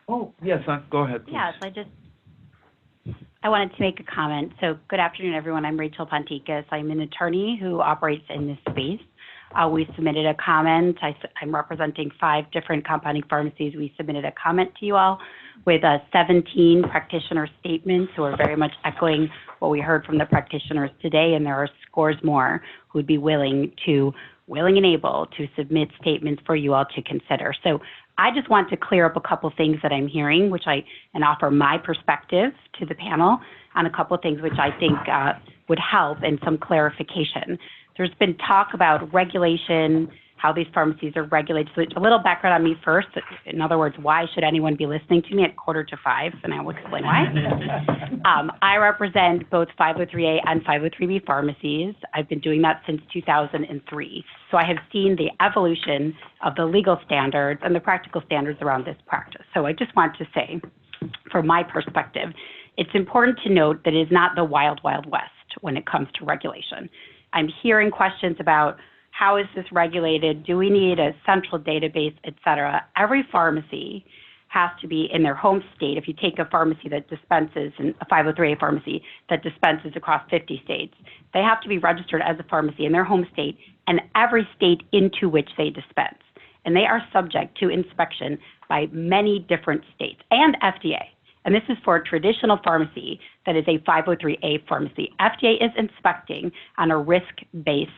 Oh, yes, go ahead, please. Yes, I wanted to make a comment. So good afternoon, everyone. I'm Rachel Ponticus. I'm an attorney who operates in this space. We submitted a comment. I'm representing 5 different compounding pharmacies. We submitted a comment to you all with 17 practitioner statements who are very much echoing what we heard from the practitioners today, and there are scores more who would be willing and able to submit statements for you all to consider. So I just want to clear up a couple things that I'm hearing, and offer my perspective to the panel on a couple of things which I think would help and some clarification. There's been talk about regulation, how these pharmacies are regulated. So a little background on me first. In other words, why should anyone be listening to me at 4:45? And I will explain why. I represent both 503A and 503B pharmacies. I've been doing that since 2003. So I have seen the evolution of the legal standards and the practical standards around this practice. So I just want to say, from my perspective, it's important to note that it is not the wild, wild west when it comes to regulation. I'm hearing questions about how is this regulated? Do we need a central database, et cetera? Every pharmacy has to be in their home state. If you take a pharmacy that dispenses, a 503A pharmacy that dispenses across 50 states, they have to be registered as a pharmacy in their home state and every state into which they dispense. And they are subject to inspection by many different states and FDA. And this is for a traditional pharmacy that is a 503A pharmacy. FDA is inspecting on a risk-based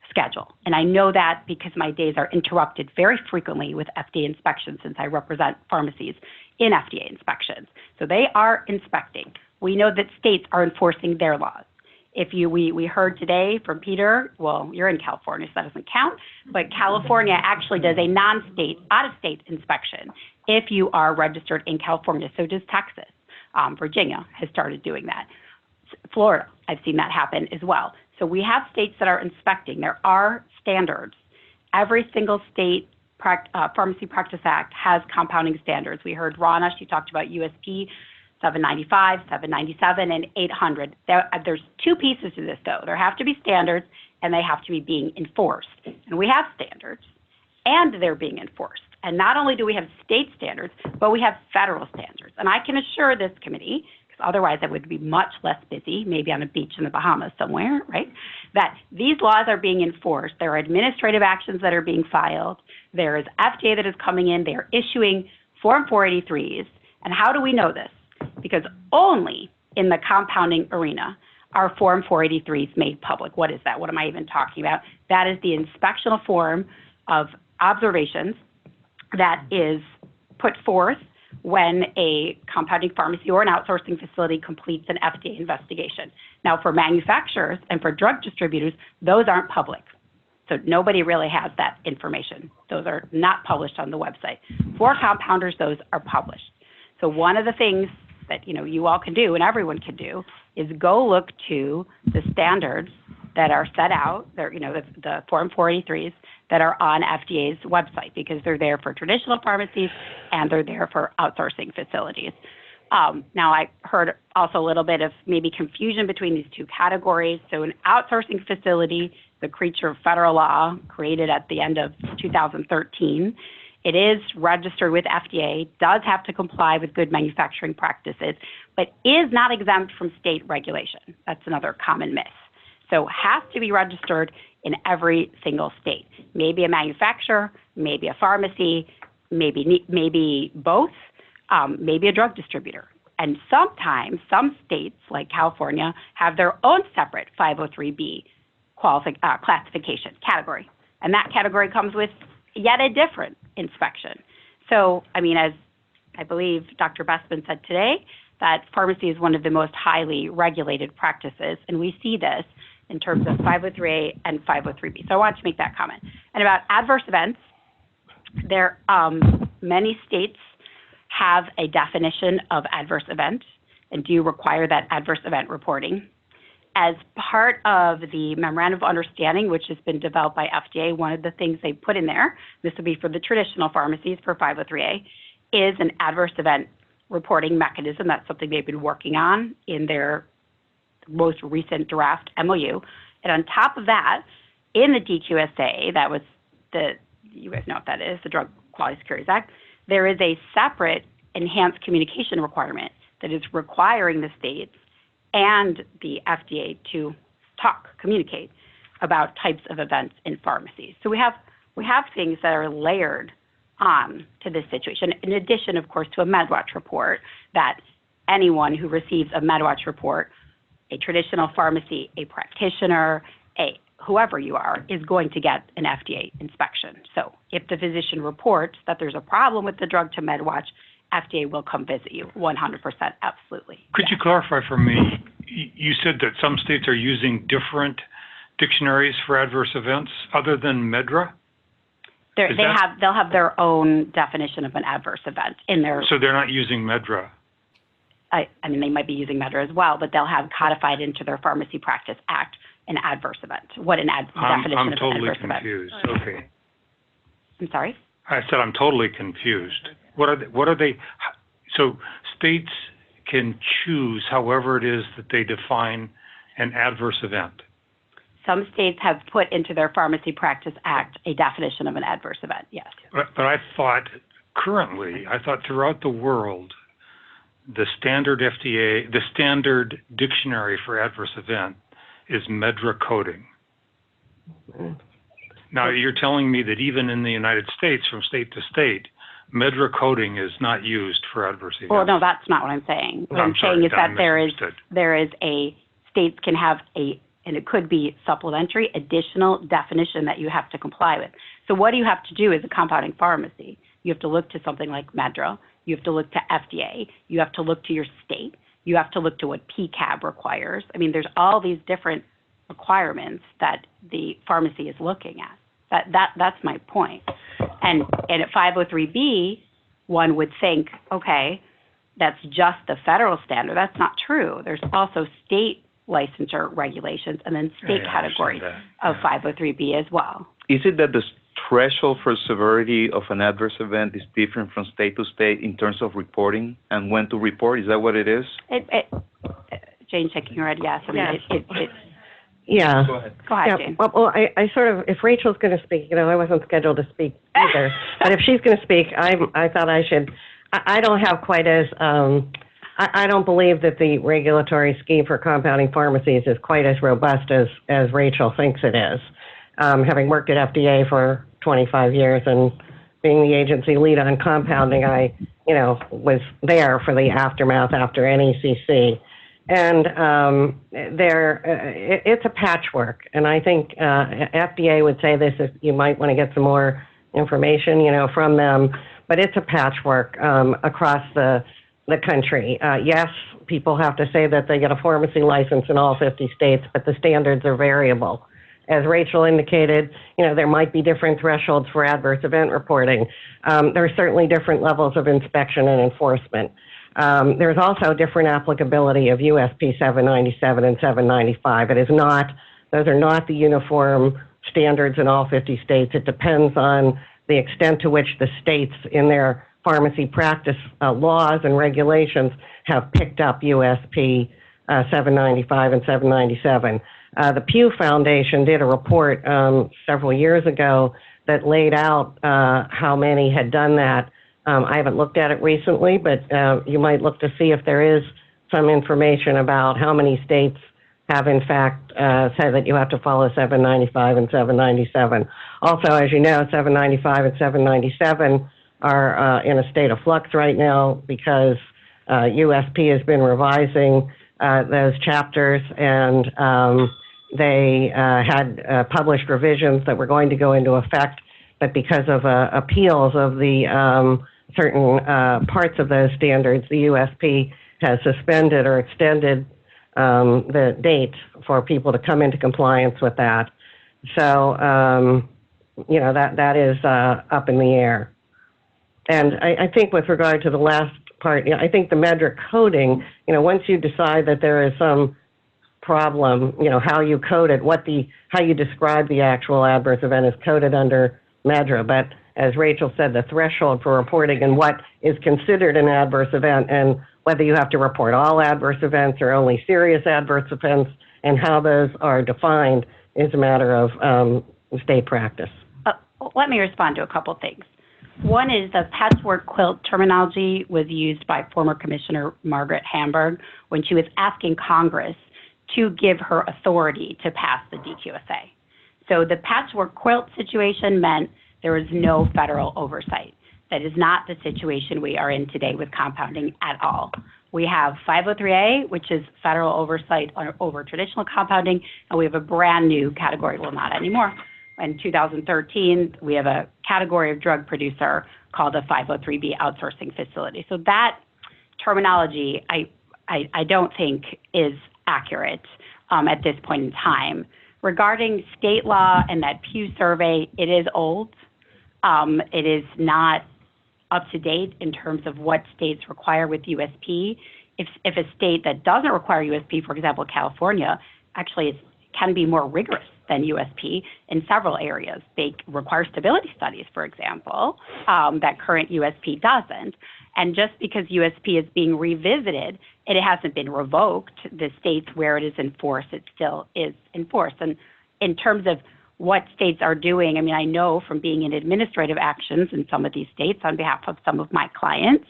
schedule. And I know that because my days are interrupted very frequently with FDA inspections since I represent pharmacies in FDA inspections. So they are inspecting We know that states are enforcing their laws. We heard today from Peter, well, you're in California, so that doesn't count, but California actually does a non-state, out-of-state inspection if you are registered in California. So does Texas. Virginia has started doing that. Florida, I've seen that happen as well. So we have states that are inspecting. There are standards. Every single state Pharmacy Practice Act has compounding standards. We heard Rana, she talked about USP 795, 797, and 800. There's two pieces to this, though. There have to be standards, and they have to be being enforced. And we have standards, and they're being enforced. And not only do we have state standards, but we have federal standards. And I can assure this committee, because otherwise I would be much less busy, maybe on a beach in the Bahamas somewhere, right, that these laws are being enforced. There are administrative actions that are being filed. There is FDA that is coming in. They are issuing Form 483s. And how do we know this? Because only in the compounding arena are Form 483s made public. What is that? What am I even talking about? That is the inspectional form of observations that is put forth when a compounding pharmacy or an outsourcing facility completes an FDA investigation. Now, for manufacturers and for drug distributors, those aren't public. So nobody really has that information. Those are not published on the website. For compounders, those are published. So one of the things that you all can do and everyone can do is go look to the standards that are set out, the Form 483s that are on FDA's website, because they're there for traditional pharmacies and they're there for outsourcing facilities. Now, I heard also a little bit of maybe confusion between these two categories. So an outsourcing facility, the creature of federal law created at the end of 2013, it is registered with FDA, does have to comply with good manufacturing practices, but is not exempt from state regulation. That's another common myth. So has to be registered in every single state. Maybe a manufacturer, maybe a pharmacy, maybe both, maybe a drug distributor. And sometimes some states, like California, have their own separate 503B classification category. And that category comes with yet a different inspection. So, as I believe Dr. Bestman said today, that pharmacy is one of the most highly regulated practices, and we see this in terms of 503A and 503B. So I wanted to make that comment. And about adverse events, many states have a definition of adverse event and do require that adverse event reporting. As part of the Memorandum of Understanding, which has been developed by FDA, one of the things they put in there, this will be for the traditional pharmacies for 503A, is an adverse event reporting mechanism. That's something they've been working on in their most recent draft MOU. And on top of that, in the DQSA, that was you guys know what that is, the Drug Quality Securities Act, there is a separate enhanced communication requirement that is requiring the states and the FDA to communicate about types of events in pharmacies. So we have things that are layered on to this situation, in addition, of course, to a MedWatch report that anyone who receives a MedWatch report, a traditional pharmacy, a practitioner, whoever you are, is going to get an FDA inspection. So if the physician reports that there's a problem with the drug to MedWatch, FDA will come visit you 100%, absolutely. Could you clarify for me, you said that some states are using different dictionaries for adverse events other than MEDRA? They'll have their own definition of an adverse event in their... So they're not using MEDRA? They might be using MEDRA as well, but they'll have codified into their Pharmacy Practice Act an adverse event. What an definition of an adverse event. I'm totally confused. Okay. I'm sorry? I said I'm totally confused. What are they? So states can choose however it is that they define an adverse event. Some states have put into their Pharmacy Practice Act a definition of an adverse event, yes. But I thought throughout the world, the standard dictionary for adverse event is MEDRA coding. Now, you're telling me that even in the United States, from state to state, MEDRA coding is not used for adverse events. Well, no, that's not what I'm saying. What I'm saying is that states can have and it could be supplementary, additional definition that you have to comply with. So what do you have to do as a compounding pharmacy? You have to look to something like MEDRA. You have to look to FDA. You have to look to your state. you have to look to what PCAB requires. I mean, there's all these different requirements that the pharmacy is looking at. That's my point. And at 503B, one would think, okay, that's just the federal standard. That's not true. There's also state licensure regulations and then state categories of 503B as well. Is it that the threshold for severity of an adverse event is different from state to state in terms of reporting and when to report? Is that what it is? Jane's shaking her head, yes. I mean, yes. Yeah. Go ahead. Go ahead, Yeah. Jane. Well, I sort of, if Rachel's going to speak, I wasn't scheduled to speak either, but if she's going to speak, I thought I should. I don't have quite as, I don't believe that the regulatory scheme for compounding pharmacies is quite as robust as Rachel thinks it is. Having worked at FDA for 25 years and being the agency lead on compounding, I, was there for the aftermath after NECC. And it's a patchwork. And I think FDA would say this if you might want to get some more information, from them. But it's a patchwork across the country. Yes, people have to say that they get a pharmacy license in all 50 states, but the standards are variable. As Rachel indicated, there might be different thresholds for adverse event reporting. There are certainly different levels of inspection and enforcement. There's also different applicability of USP 797 and 795. Those are not the uniform standards in all 50 states. It depends on the extent to which the states in their pharmacy practice laws and regulations have picked up USP 795 and 797. The Pew Foundation did a report several years ago that laid out how many had done that. I haven't looked at it recently, but you might look to see if there is some information about how many states have in fact said that you have to follow 795 and 797. Also, as you know, 795 and 797 are in a state of flux right now because USP has been revising those chapters, and they had published revisions that were going to go into effect, but because of appeals of the certain parts of those standards, the USP has suspended or extended the date for people to come into compliance with that. So, that is up in the air. And I think with regard to the last part, I think the MEDRIC coding, once you decide that there is some problem, how you code it, how you describe the actual adverse event is coded under MEDRA. But as Rachel said, the threshold for reporting and what is considered an adverse event and whether you have to report all adverse events or only serious adverse events and how those are defined is a matter of state practice. Let me respond to a couple things. One is the patchwork quilt terminology was used by former Commissioner Margaret Hamburg when she was asking Congress to give her authority to pass the DQSA. So the patchwork quilt situation meant there was no federal oversight. That is not the situation we are in today with compounding at all. We have 503A, which is federal oversight over traditional compounding, and we have a brand new category, well, not anymore. In 2013, we have a category of drug producer called a 503B outsourcing facility. So that terminology, I don't think is accurate at this point in time. Regarding state law and that Pew survey, it is old. It is not up to date in terms of what states require with USP. If a state that doesn't require USP, for example, California, actually can be more rigorous than USP in several areas. They require stability studies, for example, that current USP doesn't. And just because USP is being revisited, it hasn't been revoked. The states where it is enforced, it still is enforced. And in terms of what states are doing, I mean, I know from being in administrative actions in some of these states on behalf of some of my clients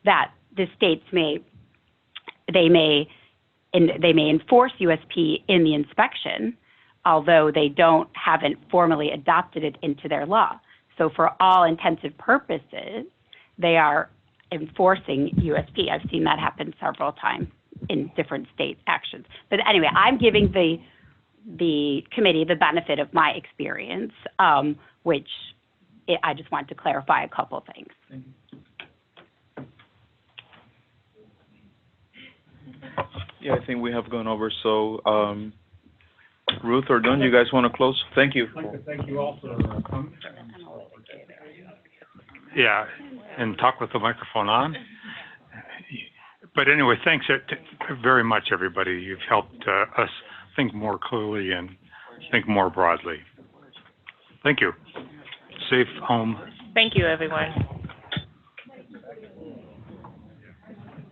that the states may enforce USP in the inspection, although they haven't formally adopted it into their law. So for all intensive purposes, they are enforcing USP. I've seen that happen several times in different state actions. But anyway, I'm giving the committee the benefit of my experience, which I just want to clarify a couple things. Thank you. Yeah, I think we have gone over. So, Ruth or Don, you guys want to close? Thank you. I'd like to thank you all for coming. Yeah, and talk with the microphone on. But anyway, thanks very much, everybody. You've helped us think more clearly and think more broadly. Thank you. Safe home. Thank you, everyone.